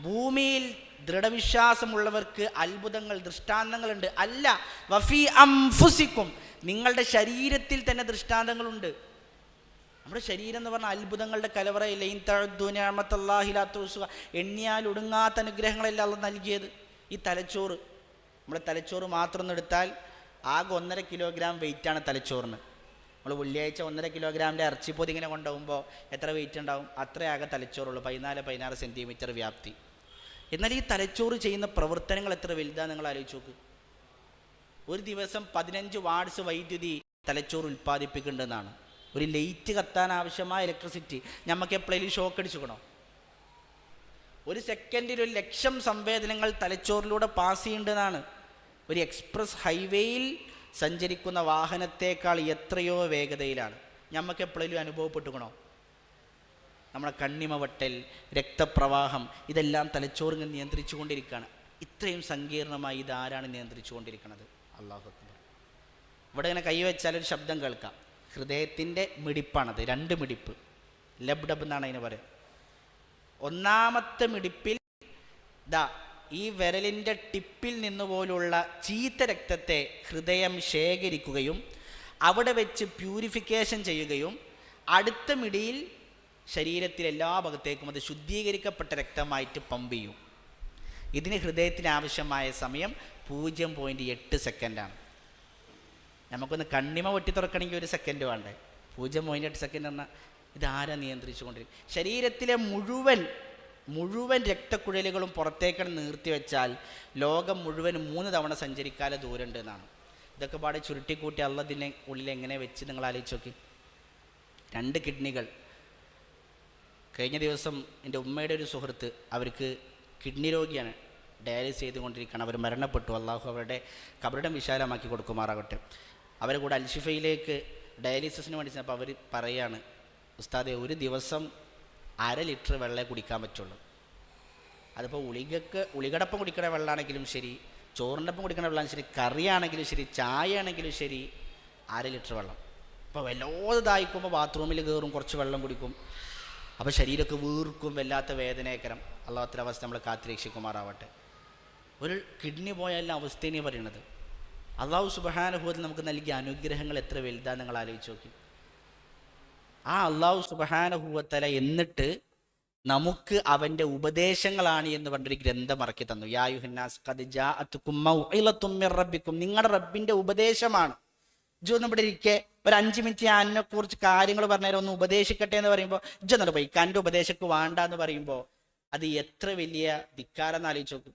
ഭൂമിയിൽ ദൃഢവിശ്വാസമുള്ളവർക്ക് അത്ഭുതങ്ങൾ, ദൃഷ്ടാന്തങ്ങളുണ്ട്. അല്ല, വഫി അംഫുസിക്കും, നിങ്ങളുടെ ശരീരത്തിൽ തന്നെ ദൃഷ്ടാന്തങ്ങളുണ്ട്. നമ്മുടെ ശരീരം എന്ന് പറഞ്ഞാൽ അത്ഭുതങ്ങളുടെ കലവറയില്ല. എണ്ണിയാൽ ഒടുങ്ങാത്ത അനുഗ്രഹങ്ങളെല്ലാം അള്ളാഹു നൽകിയത്. ഈ തലച്ചോറ്, നമ്മുടെ തലച്ചോറ് മാത്രം ഒന്ന് എടുത്താൽ ആകെ 1.5 കിലോഗ്രാം വെയിറ്റാണ് തലച്ചോറിന്. നമ്മൾ വെള്ളിയാഴ്ച 1.5 കിലോഗ്രാമിൻ്റെ ഇറച്ചിപ്പൊതി ഇങ്ങനെ കൊണ്ടുപോകുമ്പോൾ എത്ര വെയിറ്റ് ഉണ്ടാവും? അത്രയാകെ തലച്ചോറുള്ളൂ, 14-16 സെൻറ്റിമീറ്റർ വ്യാപ്തി. എന്നാൽ ഈ തലച്ചോറ് ചെയ്യുന്ന പ്രവർത്തനങ്ങൾ എത്ര വലുതാണ് നിങ്ങൾ ആലോചിച്ച് നോക്ക്. ഒരു ദിവസം 15 വാട്ട്സ് വൈദ്യുതി തലച്ചോറ് ഉൽപ്പാദിപ്പിക്കേണ്ടതെന്നാണ്. ഒരു ലൈറ്റ് കത്താൻ ആവശ്യമായ ഇലക്ട്രിസിറ്റി നമുക്ക് എപ്പോഴേലും ഷോക്ക് അടിച്ചുക്കണോ? ഒരു സെക്കൻഡിൽ 1,00,000 സംവേദനങ്ങൾ തലച്ചോറിലൂടെ പാസ് ചെയ്യേണ്ടതാണ്. ഒരു എക്സ്പ്രസ് ഹൈവേയിൽ സഞ്ചരിക്കുന്ന വാഹനത്തേക്കാൾ എത്രയോ വേഗതയിലാണ്. നമുക്ക് എപ്പോഴേലും അനുഭവപ്പെട്ടുക്കണോ? നമ്മുടെ കണ്ണിമ വട്ടൽ, രക്തപ്രവാഹം, ഇതെല്ലാം തലച്ചോറിനെ നിയന്ത്രിച്ചു കൊണ്ടിരിക്കുകയാണ്. ഇത്രയും സങ്കീർണമായി ഇതാരാണ് നിയന്ത്രിച്ചു കൊണ്ടിരിക്കുന്നത്? അല്ലാഹു അക്ബർ. ഇവിടെ ഇങ്ങനെ കൈവച്ചാൽ ഒരു ശബ്ദം കേൾക്കാം. ഹൃദയത്തിൻ്റെ മിടിപ്പാണത്. 2 മിടിപ്പ്, ലബ് ഡബ് എന്നാണ് അതിന് പറയുക. ഒന്നാമത്തെ മിടിപ്പിൽ ഈ വിരലിൻ്റെ ടിപ്പിൽ നിന്നുപോലുള്ള ചീത്ത രക്തത്തെ ഹൃദയം ശേഖരിക്കുകയും അവിടെ വെച്ച് പ്യൂരിഫിക്കേഷൻ ചെയ്യുകയും അടുത്ത മിടിയിൽ ശരീരത്തിലെ എല്ലാ ഭാഗത്തേക്കും അത് ശുദ്ധീകരിക്കപ്പെട്ട രക്തമായിട്ട് പമ്പ് ചെയ്യും. ഇതിന് ഹൃദയത്തിന് ആവശ്യമായ സമയം 0.8 സെക്കൻഡാണ്. നമുക്കൊന്ന് കണ്ണിമ വെട്ടി തുറക്കണമെങ്കിൽ 1 സെക്കൻഡ് വേണ്ടേ? 0.8 സെക്കൻഡ് പറഞ്ഞാൽ ഇതാരാ നിയന്ത്രിച്ചു കൊണ്ടിരിക്കും? ശരീരത്തിലെ മുഴുവൻ രക്തക്കുഴലുകളും പുറത്തേക്കാണ് നിർത്തിവെച്ചാൽ ലോകം മുഴുവൻ 3 തവണ സഞ്ചരിക്കാതെ ദൂരമുണ്ട് എന്നാണ്. ഇതൊക്കെ പാടെ ചുരുട്ടിക്കൂട്ടി അള്ളതിനെ ഉള്ളിൽ എങ്ങനെ വെച്ച് നിങ്ങൾ ആലോചിച്ച് നോക്കി. 2 കിഡ്നികൾ. കഴിഞ്ഞ ദിവസം എൻ്റെ ഉമ്മയുടെ ഒരു സുഹൃത്ത്, അവർക്ക് കിഡ്നി രോഗിയാണ്, ഡയാലിസിസ് ചെയ്തുകൊണ്ടിരിക്കുകയാണ്. അവർ മരണപ്പെട്ടു. അള്ളാഹു അവരുടെ കബറിടം വിശാലമാക്കി കൊടുക്കുമാറാകട്ടെ. അവരെ കൂടെ അൽഷിഫയിലേക്ക് ഡയാലിസിസിന് വേണ്ടി ചെന്നപ്പോൾ അവർ പറയാണ്, ഉസ്താദെ, ഒരു ദിവസം 1/2 ലിറ്റർ വെള്ളമേ കുടിക്കാൻ പറ്റുള്ളൂ. അതിപ്പോൾ ഉളികടപ്പം കുടിക്കണ വെള്ളമാണെങ്കിലും ശരി, ചോറിൻ്റെപ്പം കുടിക്കണ വെള്ളമാണെങ്കിലും ശരി, കറിയാണെങ്കിലും ശരി, ചായ ആണെങ്കിലും ശരി, 1/2 ലിറ്റർ വെള്ളം. ഇപ്പോൾ വല്ലാതെ ദാഹിക്കുമ്പോൾ ബാത്റൂമിൽ കയറും, കുറച്ച് വെള്ളം കുടിക്കും. അപ്പോൾ ശരീരമൊക്കെ വീർക്കും, വല്ലാത്ത വേദനയക്കരം. അള്ളാഹുവിൻ്റെ അവസ്ഥ നമ്മൾ കാത്തിരക്ഷിക്കുമാറാവട്ടെ. ഒരു കിഡ്നി പോയാലും അവസ്ഥേനെ പറയണത്. അള്ളാഹു സുബ്ഹാനഹു വ തആല നമുക്ക് നൽകിയ അനുഗ്രഹങ്ങൾ എത്ര വലുതാണ് നിങ്ങൾ ആലോചിച്ച് നോക്കി. ആ അള്ളാഹു സുബ്ഹാനഹു വ തആല എന്നിട്ട് നമുക്ക് അവൻ്റെ ഉപദേശങ്ങളാണ് എന്ന് പറഞ്ഞൊരു ഗ്രന്ഥം ഇറക്കി തന്നു. യാ അയ്യുഹന്നാസ് ഖദ് ജാഅതുകും മൗഇളത്തും മിർ റബ്ബിക്കും, നിങ്ങളുടെ റബ്ബിൻ്റെ ഉപദേശമാണ്. ഇജ്ജൊന്നും ഇവിടെ ഇരിക്കെ ഒരു 5 മിനിറ്റ് ഞാൻ എന്നെ കുറിച്ച് കാര്യങ്ങൾ പറഞ്ഞുതരാം, ഒന്ന് ഉപദേശിക്കട്ടെ എന്ന് പറയുമ്പോൾ ഇജ്ജൊന്നും പോയി എൻ്റെ ഉപദേശക്ക് വേണ്ട എന്ന് പറയുമ്പോൾ അത് എത്ര വലിയ ധിക്കാരം ആലോചിച്ച് നോക്കും.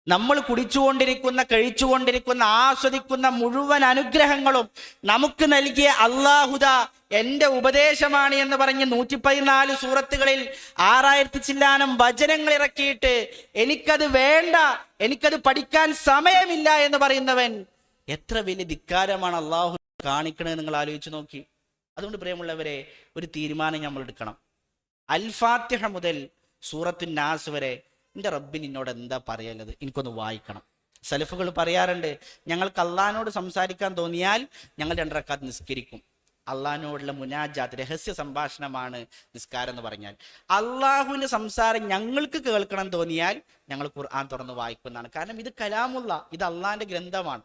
നമ്മൾ കുടിച്ചുകൊണ്ടിരിക്കുന്ന, കഴിച്ചുകൊണ്ടിരിക്കുന്ന, ആസ്വദിക്കുന്ന മുഴുവൻ അനുഗ്രഹങ്ങളും നമുക്ക് നൽകിയ അല്ലാഹുദ എൻ്റെ ഉപദേശമാണ് എന്ന് പറഞ്ഞ് 114 സൂറത്തുകളിൽ 6000 ചില്ലാനം വചനങ്ങൾ ഇറക്കിയിട്ട് എനിക്കത് വേണ്ട, എനിക്കത് പഠിക്കാൻ സമയമില്ല എന്ന് പറയുന്നവൻ എത്ര വലിയ ധിക്കാരമാണ് അള്ളാഹു കാണിക്കണത് നിങ്ങൾ ആലോചിച്ച് നോക്കി. അതുകൊണ്ട് പ്രിയമുള്ളവരെ, ഒരു തീരുമാനം നമ്മൾ എടുക്കണം. അൽ ഫാത്തിഹ മുതൽ സൂറത്തുൻ നാസ് വരെ എൻ്റെ റബ്ബിന് എന്നോട് എന്താ പറയുന്നത് എനിക്കൊന്ന് വായിക്കണം. സലഫുകൾ പറയാറുണ്ട്, ഞങ്ങൾക്ക് അള്ളാഹിനോട് സംസാരിക്കാൻ തോന്നിയാൽ ഞങ്ങൾ 2 റക്അത്ത് നിസ്കരിക്കും. അള്ളാഹിനോടുള്ള മുനാജാത്ത്, രഹസ്യ സംഭാഷണമാണ് നിസ്കാരം എന്ന് പറഞ്ഞാൽ. അള്ളാഹുവിൻ്റെ സംസാരം ഞങ്ങൾക്ക് കേൾക്കണം തോന്നിയാൽ ഞങ്ങൾ ഖുർആൻ തുറന്ന് വായിക്കുന്നതാണ്. കാരണം ഇത് കലാമുള്ള, ഇത് അള്ളാഹിൻ്റെ ഗ്രന്ഥമാണ്.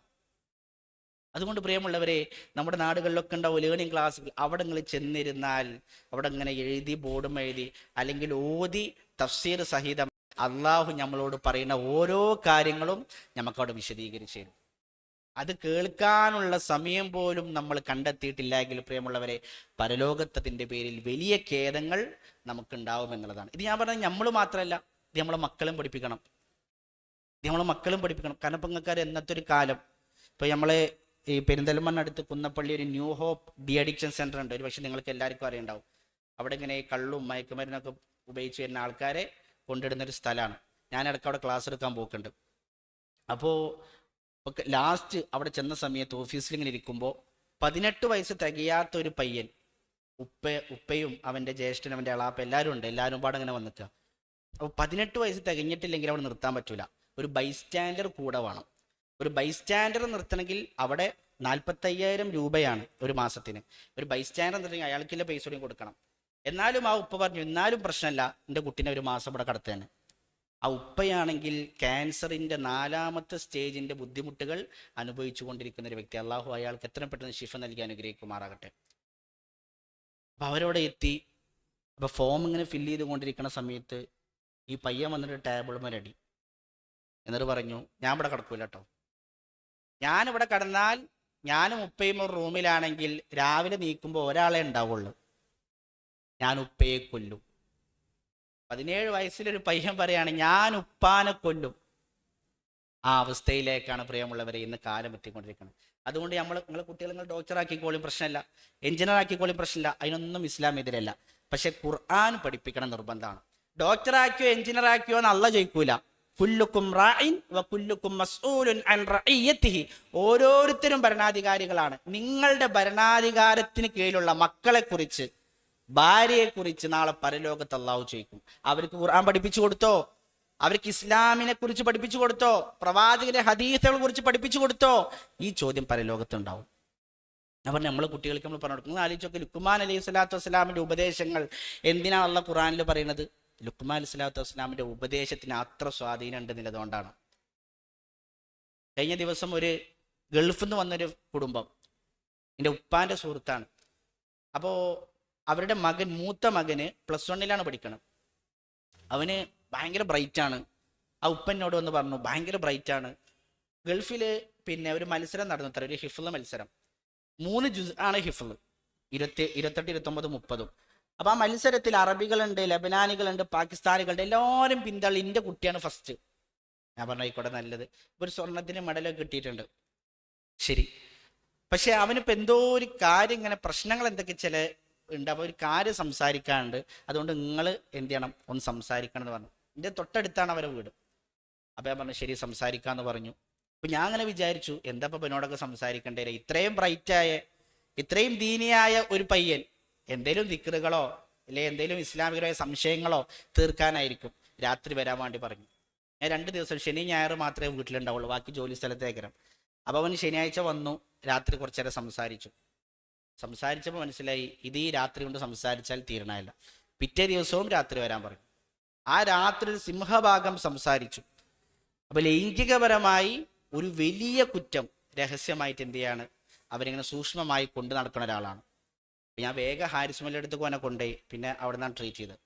അതുകൊണ്ട് പ്രിയമുള്ളവരെ, നമ്മുടെ നാടുകളിലൊക്കെ ഉണ്ടാവും ലേണിംഗ് ക്ലാസ്സുകൾ. അവിടെ നിങ്ങൾ ചെന്നിരുന്നാൽ അവിടെ ഇങ്ങനെ എഴുതി, ബോർഡും എഴുതി, അല്ലെങ്കിൽ ഓതി തഫ്സീർ സഹിതം അള്ളാഹു നമ്മളോട് പറയുന്ന ഓരോ കാര്യങ്ങളും നമുക്കവിടെ വിശദീകരിച്ചു തരും. അത് കേൾക്കാനുള്ള സമയം പോലും നമ്മൾ കണ്ടെത്തിയിട്ടില്ലെങ്കിൽ പ്രിയമുള്ളവരെ, പരലോകത്തതിൻ്റെ പേരിൽ വലിയ ഖേദങ്ങൾ നമുക്കുണ്ടാവും എന്നുള്ളതാണ്. ഇത് ഞാൻ പറഞ്ഞത് നമ്മൾ മാത്രമല്ല, ഇത് നമ്മളെ മക്കളും പഠിപ്പിക്കണം. കാരണം ഇപ്പം നിങ്ങൾക്കറിയാം, എന്നത്തെ ഒരു കാലം, ഇപ്പോൾ നമ്മളെ ഈ പെരിന്തൽമണ്ണ അടുത്ത് കുന്നപ്പള്ളി ഒരു New Hope de addiction centre ഉണ്ട്. ഒരു പക്ഷേ നിങ്ങൾക്ക് എല്ലാവർക്കും അറിയുണ്ടാവും. അവിടെ ഇങ്ങനെ കള്ളും മയക്കുമരുന്നൊക്കെ ഉപയോഗിച്ച് വരുന്ന ആൾക്കാരെ കൊണ്ടിടുന്നൊരു സ്ഥലമാണ്. ഞാനിടയ്ക്ക് അവിടെ ക്ലാസ് എടുക്കാൻ പോക്കുണ്ട്. അപ്പോൾ ലാസ്റ്റ് അവിടെ ചെന്ന സമയത്ത് ഓഫീസിൽ ഇങ്ങനെ ഇരിക്കുമ്പോൾ 18 വയസ്സ് തികയാത്ത ഒരു പയ്യൻ, ഉപ്പയും അവൻ്റെ ജ്യേഷ്ഠനും അവൻ്റെ എളാപ്പ എല്ലാവരും ഉണ്ട്, എല്ലാവരും പാടെ അങ്ങനെ വന്നിക്കുക. അപ്പോൾ 18 വയസ്സ് തികഞ്ഞിട്ടില്ലെങ്കിൽ അവിടെ നിർത്താൻ പറ്റില്ല, ഒരു ബൈസ്റ്റാൻഡർ കൂടെ വേണം. ഒരു ബൈസ്റ്റാൻഡർ നിർത്തണമെങ്കിൽ അവിടെ 45,000 രൂപയാണ് ഒരു മാസത്തിന്. ഒരു ബൈസ്റ്റാൻഡർ നിർത്തണമെങ്കിൽ അയാൾക്കില്ല പൈസ കൂടി കൊടുക്കണം. എന്നാലും ആ ഉപ്പ പറഞ്ഞു, എന്നാലും പ്രശ്നമല്ല, എൻ്റെ കുട്ടീനെ ഒരു മാസം ഇവിടെ കടത്തേനെ. ആ ഉപ്പയാണെങ്കിൽ ക്യാൻസറിൻ്റെ 4ാമത്തെ സ്റ്റേജിൻ്റെ ബുദ്ധിമുട്ടുകൾ അനുഭവിച്ചു കൊണ്ടിരിക്കുന്ന ഒരു വ്യക്തി. അള്ളാഹു അയാൾക്ക് എത്ര പെട്ടെന്ന് ശിഫ നൽകി അനുഗ്രഹിക്കുമാറാകട്ടെ. അപ്പം അവരോടെ എത്തി. അപ്പോൾ ഫോം ഇങ്ങനെ ഫില്ല് ചെയ്തുകൊണ്ടിരിക്കുന്ന സമയത്ത് ഈ പയ്യൻ വന്നിട്ട് ടേബിൾ മേലടി. എന്നിട്ട് പറഞ്ഞു, ഞാൻ ഇവിടെ കിടക്കൂല കേട്ടോ, ഞാനിവിടെ കിടന്നാൽ ഞാനും ഉപ്പയും ഒരു റൂമിലാണെങ്കിൽ രാവിലെ നീക്കുമ്പോൾ ഒരാളെ ഉണ്ടാവുള്ളൂ, ഞാൻ ഉപ്പയെ കൊല്ലും. 17 വയസ്സിലൊരു പയ്യൻ പറയാണ്, ഞാൻ ഉപ്പാനെ കൊല്ലും. ആ അവസ്ഥയിലേക്കാണ് പ്രിയമുള്ളവരെ ഇന്ന് കാലം എത്തിക്കൊണ്ടിരിക്കുന്നത്. അതുകൊണ്ട് നിങ്ങളെ കുട്ടികൾ നിങ്ങൾ ഡോക്ടറാക്കിക്കോളും പ്രശ്നമില്ല, എഞ്ചിനീയർ ആക്കിക്കോളും പ്രശ്നമില്ല, അതിനൊന്നും ഇസ്ലാം എതിരല്ല. പക്ഷെ ഖുർആൻ പഠിപ്പിക്കണം നിർബന്ധമാണ്. ഡോക്ടറാക്കിയോ എഞ്ചിനീയർ ആക്കിയോ എന്ന് അള്ളാഹ് ചോദിക്കൂല. കുല്ലുക്കും റാഇൻ വ കുല്ലുക്കും മസ്ഊലുൻ അൻ റഇയ്യതിഹി. ഓരോരുത്തരും ഭരണാധികാരികളാണ്. നിങ്ങളുടെ ഭരണാധികാരത്തിന് കീഴിലുള്ള മക്കളെക്കുറിച്ച്, ഭാര്യയെക്കുറിച്ച് നാളെ പരലോകത്ത് അള്ളാഹു ചോദിക്കും. അവർക്ക് ഖുർആൻ പഠിപ്പിച്ചു കൊടുത്തോ? അവർക്ക് ഇസ്ലാമിനെ കുറിച്ച് പഠിപ്പിച്ചു കൊടുത്തോ? പ്രവാചകന്റെ ഹദീസുകളെ കുറിച്ച് പഠിപ്പിച്ചു കൊടുത്തോ? ഈ ചോദ്യം പരലോകത്തുണ്ടാവും. ഞാൻ പറഞ്ഞു, നമ്മളെ കുട്ടികൾക്ക് നമ്മൾ പറഞ്ഞു കൊടുക്കുന്നത് ആലോചിച്ചൊക്കെ. ലുക്മാൻ അലൈഹി സ്വലാത്തു വസ്സലാമിന്റെ ഉപദേശങ്ങൾ എന്തിനാണ് അള്ളാഹ് ഖുർആനിൽ പറയുന്നത്? ലുക്മാൻ അലൈഹി സ്വലാത്തു വസ്സലാമിന്റെ ഉപദേശത്തിന് അത്ര സ്വാധീനം ഉണ്ടെന്നുള്ളതുകൊണ്ടാണ്. കഴിഞ്ഞ ദിവസം ഒരു ഗൾഫിൽ നിന്ന് വന്നൊരു കുടുംബം, എൻ്റെ ഉപ്പാന്റെ സുഹൃത്താണ്. അപ്പോൾ അവരുടെ മകൻ, മൂത്ത മകന് +1 പഠിക്കണം. അവന് ഭയങ്കര ബ്രൈറ്റാണ്. ആ ഉപ്പനോട് വന്ന് പറഞ്ഞു, ഭയങ്കര ബ്രൈറ്റാണ്. ഗൾഫിൽ പിന്നെ ഒരു മത്സരം നടന്നു, ഒരു ഹിഫ്ള് മത്സരം. 3 ജുസ് ആണ് ഹിഫ്ള്, 28, 29, 30. അപ്പോൾ ആ മത്സരത്തിൽ അറബികളുണ്ട്, ലബനാനികളുണ്ട്, പാകിസ്ഥാനികളുണ്ട്, എല്ലാവരും പിന്തള്ളി എൻ്റെ കുട്ടിയാണ് ഫസ്റ്റ്. ഞാൻ പറഞ്ഞു, ആയിക്കോട്ടെ, നല്ലത്. ഒരു സ്വർണത്തിന് മെഡലൊക്കെ കിട്ടിയിട്ടുണ്ട്. ശരി. പക്ഷെ അവനിപ്പോൾ എന്തോ ഒരു കാര്യം, ഇങ്ങനെ പ്രശ്നങ്ങൾ എന്തൊക്കെ ചില ഉണ്ട്. അപ്പോൾ ഒരു കാര്യം സംസാരിക്കാനുണ്ട്, അതുകൊണ്ട് നിങ്ങൾ എന്ത് ചെയ്യണം, ഒന്ന് സംസാരിക്കണം എന്ന് പറഞ്ഞു. എൻ്റെ തൊട്ടടുത്താണ് അവരെ വീട്. അപ്പോൾ ഞാൻ പറഞ്ഞു, ശരി, സംസാരിക്കാമെന്ന് പറഞ്ഞു. അപ്പം ഞാൻ അങ്ങനെ വിചാരിച്ചു, എന്താ ഇപ്പം എന്നോടൊക്കെ സംസാരിക്കേണ്ടേ, ഇത്രയും ബ്രൈറ്റായ, ഇത്രയും ദീനിയായ ഒരു പയ്യൻ എന്തേലും ദിക്റുകളോ അല്ലെ എന്തേലും ഇസ്ലാമികമായ സംശയങ്ങളോ തീർക്കാനായിരിക്കും. രാത്രി വരാൻ വേണ്ടി പറഞ്ഞു. ഞാൻ 2 ദിവസം, ശനി ഞായർ മാത്രമേ വീട്ടിലുണ്ടാവുള്ളൂ, ബാക്കി ജോലി സ്ഥലത്തേക്കരം. അപ്പോൾ അവൻ ശനിയാഴ്ച വന്നു, രാത്രി കുറച്ചു നേരം സംസാരിച്ചപ്പോൾ മനസ്സിലായി, ഇത് ഈ രാത്രി കൊണ്ട് സംസാരിച്ചാൽ തീരണമല്ല. പിറ്റേ ദിവസവും രാത്രി വരാൻ പറഞ്ഞു. ആ രാത്രി സിംഹഭാഗം സംസാരിച്ചു. അപ്പോൾ ലൈംഗികപരമായി ഒരു വലിയ കുറ്റം രഹസ്യമായിട്ട് എന്ത് ചെയ്യാണ്, അവരിങ്ങനെ സൂക്ഷ്മമായി കൊണ്ടു നടക്കുന്ന ഒരാളാണ്. ഞാൻ വേഗം ഹാരിസ് മൊയ്‌ലിയുടെ അടുത്ത് അവനെ കൊണ്ടുപോയി. പിന്നെ അവിടെ നിന്നാണ് ട്രീറ്റ് ചെയ്തത്.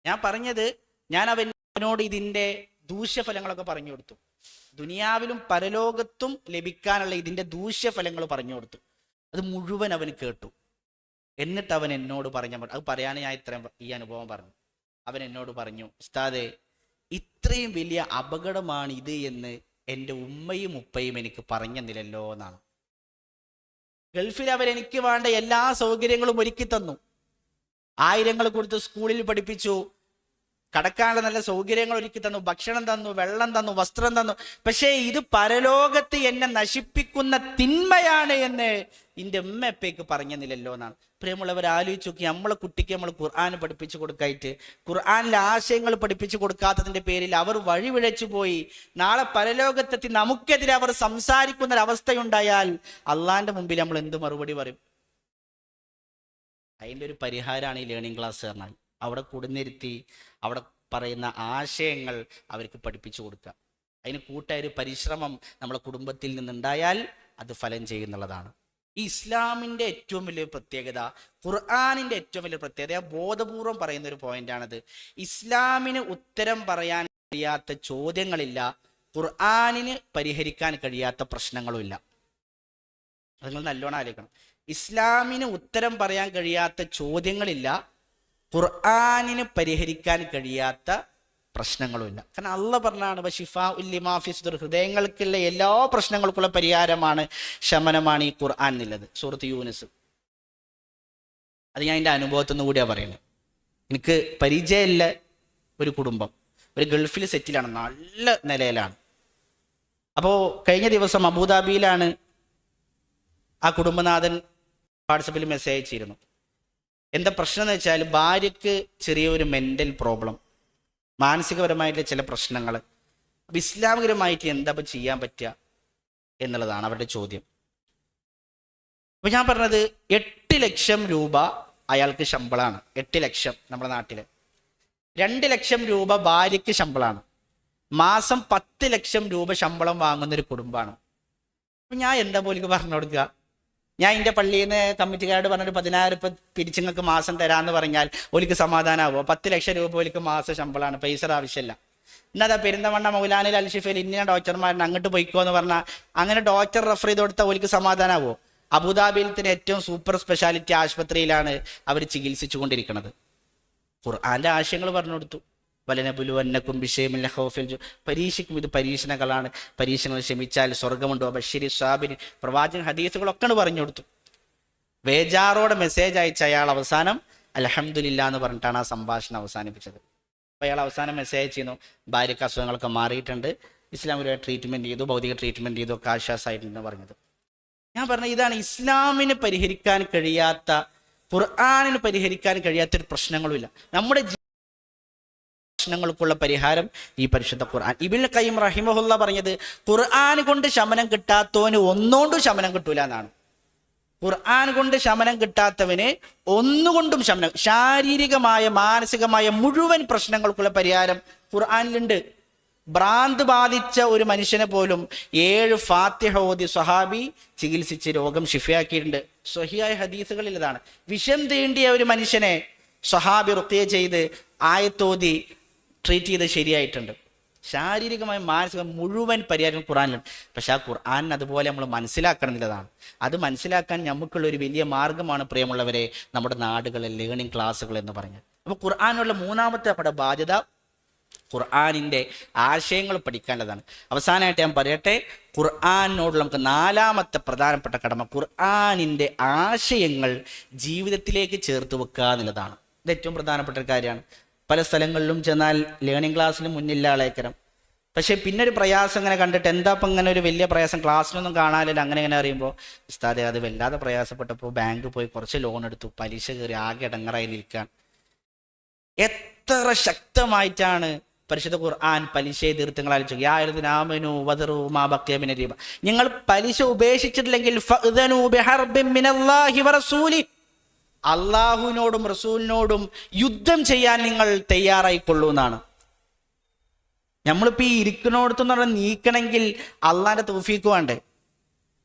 ഞാൻ പറഞ്ഞത്, ഞാൻ അവനോട് ഇതിൻ്റെ ദൂഷ്യഫലങ്ങളൊക്കെ പറഞ്ഞു കൊടുത്തു. ദുനിയാവിലും പരലോകത്തും ലഭിക്കാനുള്ള ഇതിൻ്റെ ദൂഷ്യഫലങ്ങൾ പറഞ്ഞു കൊടുത്തു. അത് മുഴുവൻ അവന് കേട്ടു. എന്നിട്ട് അവൻ എന്നോട് അത് പറയാൻ ഞാൻ ഇത്രയും ഈ അനുഭവം പറഞ്ഞു. അവൻ എന്നോട് പറഞ്ഞു, ഉസ്താദേ, ഇത്രയും വലിയ അപകടമാണ് ഇത് എന്ന് എൻ്റെ ഉമ്മയും ഉപ്പയും എനിക്ക് പറഞ്ഞെന്നില്ലല്ലോ എന്നാണ്. ഗൾഫിൽ അവരെനിക്ക് വേണ്ട എല്ലാ സൗകര്യങ്ങളും ഒരുക്കി തന്നു. 1000 കൊടുത്ത് സ്കൂളിൽ പഠിപ്പിച്ചു, കടക്കാനുള്ള നല്ല സൗകര്യങ്ങൾ ഒരുക്കി തന്നു, ഭക്ഷണം തന്നു, വെള്ളം തന്നു, വസ്ത്രം തന്നു. പക്ഷേ ഇത് പരലോകത്ത് എന്നെ നശിപ്പിക്കുന്ന തിന്മയാണ് എന്ന് എൻ്റെ ഉമ്മയപ്പേക്ക് പറഞ്ഞെന്നില്ലല്ലോ എന്നാണ്. പ്രിയമുള്ളവർ, ആലോചിച്ച് നോക്കി, നമ്മളെ കുട്ടിക്ക് നമ്മൾ ഖുർആൻ പഠിപ്പിച്ചു കൊടുക്കായിട്ട് ഖുർആനിലെ ആശയങ്ങൾ പഠിപ്പിച്ചു കൊടുക്കാത്തതിൻ്റെ പേരിൽ അവർ വഴിവിഴച്ചു പോയി. നാളെ പരലോകത്തെത്തി നമുക്കെതിരെ അവർ സംസാരിക്കുന്നൊരവസ്ഥയുണ്ടായാൽ അള്ളാന്റെ മുമ്പിൽ നമ്മൾ എന്ത് മറുപടി പറയും? അതിൻ്റെ ഒരു പരിഹാരമാണ് ഈ ലേണിംഗ് ക്ലാസ് പറഞ്ഞാൽ. അവിടെ കൊടുന്നിരുത്തി അവിടെ പറയുന്ന ആശയങ്ങൾ അവർക്ക് പഠിപ്പിച്ചു കൊടുക്കുക. അതിന് കൂട്ടായൊരു പരിശ്രമം നമ്മളെ കുടുംബത്തിൽ നിന്നുണ്ടായാൽ അത് ഫലം ചെയ്യുന്നുള്ളതാണ്. ഈ ഇസ്ലാമിൻ്റെ ഏറ്റവും വലിയ പ്രത്യേകത, ഖുർആനിൻ്റെ ഏറ്റവും വലിയ പ്രത്യേകത, ബോധപൂർവം പറയുന്ന ഒരു പോയിന്റാണത്. ഇസ്ലാമിന് ഉത്തരം പറയാൻ കഴിയാത്ത ചോദ്യങ്ങളില്ല, ഖുർആനിന് പരിഹരിക്കാൻ കഴിയാത്ത പ്രശ്നങ്ങളും ഇല്ല. അത് നിങ്ങൾ നല്ലോണം ആലോചിക്കണം. ഇസ്ലാമിന് ഉത്തരം പറയാൻ കഴിയാത്ത ചോദ്യങ്ങളില്ല, ഖുർആനിന് പരിഹരിക്കാൻ കഴിയാത്ത പ്രശ്നങ്ങളുമില്ല. കാരണം അള്ളാഹ് പറഞ്ഞാണ്, വശിഫാഉൽ ലിമാ ഫീ സുദൂർ, ഹൃദയങ്ങൾക്കുള്ള എല്ലാ പ്രശ്നങ്ങൾക്കുള്ള പരിഹാരമാണ്, ശമനമാണ് ഈ ഖുർആൻ എന്നുള്ളത്. സൂറത്ത് യൂനുസ്. അത് ഞാൻ എൻ്റെ അനുഭവത്തിൽ നിന്ന് കൂടിയാണ് പറയുന്നത്. എനിക്ക് പരിചയമുള്ള ഒരു കുടുംബം, ഒരു ഗൾഫിൽ സെറ്റിലാണ്, നല്ല നിലയിലാണ്. അപ്പോൾ കഴിഞ്ഞ ദിവസം അബുദാബിയിലാണ്. ആ കുടുംബനാഥൻ വാട്സപ്പിൽ മെസ്സേജ് അയച്ചിരുന്നു. എന്താ പ്രശ്നം എന്ന് വെച്ചാൽ, ഭാര്യയ്ക്ക് ചെറിയൊരു മെൻ്റൽ പ്രോബ്ലം, മാനസികപരമായിട്ടുള്ള ചില പ്രശ്നങ്ങൾ. അപ്പം ഇസ്ലാമികരമായിട്ട് എന്താ ചെയ്യാൻ പറ്റുക എന്നുള്ളതാണ് അവരുടെ ചോദ്യം. അപ്പം ഞാൻ പറഞ്ഞത്, 8 ലക്ഷം രൂപ അയാൾക്ക് ശമ്പളമാണ്. 8 ലക്ഷം നമ്മുടെ നാട്ടിൽ. 2 ലക്ഷം രൂപ ഭാര്യയ്ക്ക് ശമ്പളമാണ്. മാസം 10 ലക്ഷം രൂപ ശമ്പളം വാങ്ങുന്നൊരു കുടുംബമാണ്. അപ്പം ഞാൻ എന്താ പോലും പറഞ്ഞു കൊടുക്കുക? ഞാൻ എൻ്റെ പള്ളിയിൽ നിന്ന് കമ്മിറ്റിക്കാരോട് പറഞ്ഞൊരു 10,000 രൂപ പിരിച്ചിങ്ങൾക്ക് മാസം തരാമെന്ന് പറഞ്ഞാൽ ഒലിക്ക് സമാധാനമാവുമോ? 10 ലക്ഷം രൂപ ഒലിക്ക് മാസം ശമ്പളമാണ്, പൈസ ആവശ്യമില്ല. എന്നതാ പെരിന്തമണ്ണ മൗലാനയിൽ അൽഷിഫയിൽ ഇന്ന ഡോക്ടർമാരൻ അങ്ങോട്ട് പോയിക്കോ എന്ന് പറഞ്ഞാൽ അങ്ങനെ ഡോക്ടർ റെഫർ ചെയ്ത് കൊടുത്താൽ ഒലിക്ക് സമാധാനമാവുമോ? അബുദാബിയിൽ തന്നെ ഏറ്റവും സൂപ്പർ സ്പെഷ്യാലിറ്റി ആശുപത്രിയിലാണ് അവർ ചികിത്സിച്ചു കൊണ്ടിരിക്കുന്നത്. ഖുർആന്റെ ആശയങ്ങൾ പറഞ്ഞു കൊടുത്തു. വലനബുലുവന്നക്കും ബിശൈഇൻ ഖൗഫിൽ, പരീക്ഷിക്കും, ഇത് പരീക്ഷണങ്ങളാണ്, പരീക്ഷണങ്ങൾ ക്ഷമിച്ചാൽ സ്വർഗമുണ്ടോ, ബശ്ശിരി സ്വാബിരി, പ്രവാചകൻ ഹദീസുകളൊക്കെ പറഞ്ഞു കൊടുത്തു. ബേജാറോടെ മെസ്സേജ് അയച്ച അയാൾ അവസാനം അൽഹംദുലില്ലാ എന്ന് പറഞ്ഞിട്ടാണ് ആ സംഭാഷണം അവസാനിപ്പിച്ചത്. അപ്പോൾ അയാൾ അവസാനം മെസ്സേജ് ചെയ്യുന്നു, ഭാര്യയ്ക്ക് അസുഖങ്ങളൊക്കെ മാറിയിട്ടുണ്ട്, ഇസ്ലാം ഒരു ട്രീറ്റ്മെൻറ്റ് ചെയ്തു, ഭൗതിക ട്രീറ്റ്മെൻറ്റ് ചെയ്തു, ഒക്കെ ആശ്വാസമായിട്ടുണ്ടെന്ന് പറഞ്ഞത്. ഞാൻ പറഞ്ഞത് ഇതാണ് ഇസ്ലാമിന് പരിഹരിക്കാൻ കഴിയാത്ത, ഖുർആനിന് പരിഹരിക്കാൻ കഴിയാത്തൊരു പ്രശ്നങ്ങളുമില്ല. നമ്മുടെ പ്രശ്നങ്ങൾക്കുള്ള പരിഹാരം ഈ പരിശുദ്ധ ഖുർആൻ. ഇബ്നുൽ ഖയ്യിം റഹിമഹുല്ല പറഞ്ഞത് ഖുർആൻ കൊണ്ട് ശമനം കിട്ടാത്തവന് ഒന്നുകൊണ്ടും ശമനം കിട്ടൂല എന്നാണ്. ഖുർആൻ കൊണ്ട് ശമനം കിട്ടാത്തവന് ഒന്നുകൊണ്ടും ശമനം, ശാരീരികമായ മാനസികമായ മുഴുവൻ പ്രശ്നങ്ങൾക്കുള്ള പരിഹാരം ഖുർആനിലുണ്ട്. ഭ്രാന്ത് ബാധിച്ച ഒരു മനുഷ്യനെ പോലും 7 ഫാത്തിഹ ഓതി സ്വഹാബി ചികിത്സിച്ച് രോഗം ശിഫയാക്കിയിട്ടുണ്ട്. സ്വഹിയായ ഹദീസുകളിൽ ഇതാണ്. വിഷം തീണ്ടിയ ഒരു മനുഷ്യനെ സ്വഹാബി റുഖ്യ ചെയ്ത് ആയത്തോതി ട്രീറ്റ് ചെയ്ത് ശരിയായിട്ടുണ്ട്. ശാരീരികമായ മാനസിക മുഴുവൻ പരിഹാരം ഖുർആനിലുണ്ട്. പക്ഷെ ആ ഖുർആൻ അതുപോലെ നമ്മൾ മനസ്സിലാക്കണമെന്നുള്ളതാണ്. അത് മനസ്സിലാക്കാൻ നമുക്കുള്ള ഒരു വലിയ മാർഗമാണ് പ്രിയമുള്ളവരെ നമ്മുടെ നാടുകളിൽ ലേണിംഗ് ക്ലാസ്സുകൾ എന്ന് പറഞ്ഞത്. അപ്പോൾ ഖുർആനുള്ള മൂന്നാമത്തെ നമ്മുടെ ബാധ്യത ഖുർആനിൻ്റെ ആശയങ്ങൾ പഠിക്കേണ്ടതാണ്. അവസാനമായിട്ട് ഞാൻ പറയട്ടെ, ഖുർആനോട് നമുക്ക് 4ാമത്തെ പ്രധാനപ്പെട്ട കടമ ഖുർആനിൻ്റെ ആശയങ്ങൾ ജീവിതത്തിലേക്ക് ചേർത്ത് വെക്കുക എന്നുള്ളതാണ്. ഇത് ഏറ്റവും പ്രധാനപ്പെട്ട ഒരു കാര്യമാണ്. പല സ്ഥലങ്ങളിലും ചെന്നാൽ ലേണിംഗ് ക്ലാസ്സിന് മുന്നില്ല ആളേക്കരം. പക്ഷേ പിന്നെ ഒരു പ്രയാസം ഇങ്ങനെ കണ്ടിട്ട് എന്താ ഇപ്പം ഇങ്ങനെ ഒരു വലിയ പ്രയാസം, ക്ലാസ്സിനൊന്നും കാണാനില്ല, അങ്ങനെ ഇങ്ങനെ അറിയുമ്പോൾ ഉസ്താദെ അത് വല്ലാതെ പ്രയാസപ്പെട്ടപ്പോൾ ബാങ്ക് പോയി കുറച്ച് ലോൺ എടുത്തു, പലിശ കയറി ആകെ ഇടങ്ങറായി നിൽക്കാൻ. എത്ര ശക്തമായിട്ടാണ് പരിശുദ്ധ ഖുർആൻ പലിശ തീർത്ഥങ്ങൾ ആലോചിച്ചു. യാ വദറു മാ ബഖിയ മിന റിബ, നിങ്ങൾ പലിശ ഉപേക്ഷിച്ചിട്ടില്ലെങ്കിൽ ഫഅ്ദനൂ ബിഹർബിൻ മിനല്ലാഹി വറസൂലി, അള്ളാഹുവിനോടും റസൂലിനോടും യുദ്ധം ചെയ്യാൻ നിങ്ങൾ തയ്യാറായിക്കൊള്ളൂ എന്നാണ്. നമ്മളിപ്പോൾ ഈ ഇരിക്കണോടത്തെന്ന് പറഞ്ഞാൽ നീക്കണമെങ്കിൽ അള്ളാഹിൻ്റെ തൗഫീക്ക് വേണ്ടേ?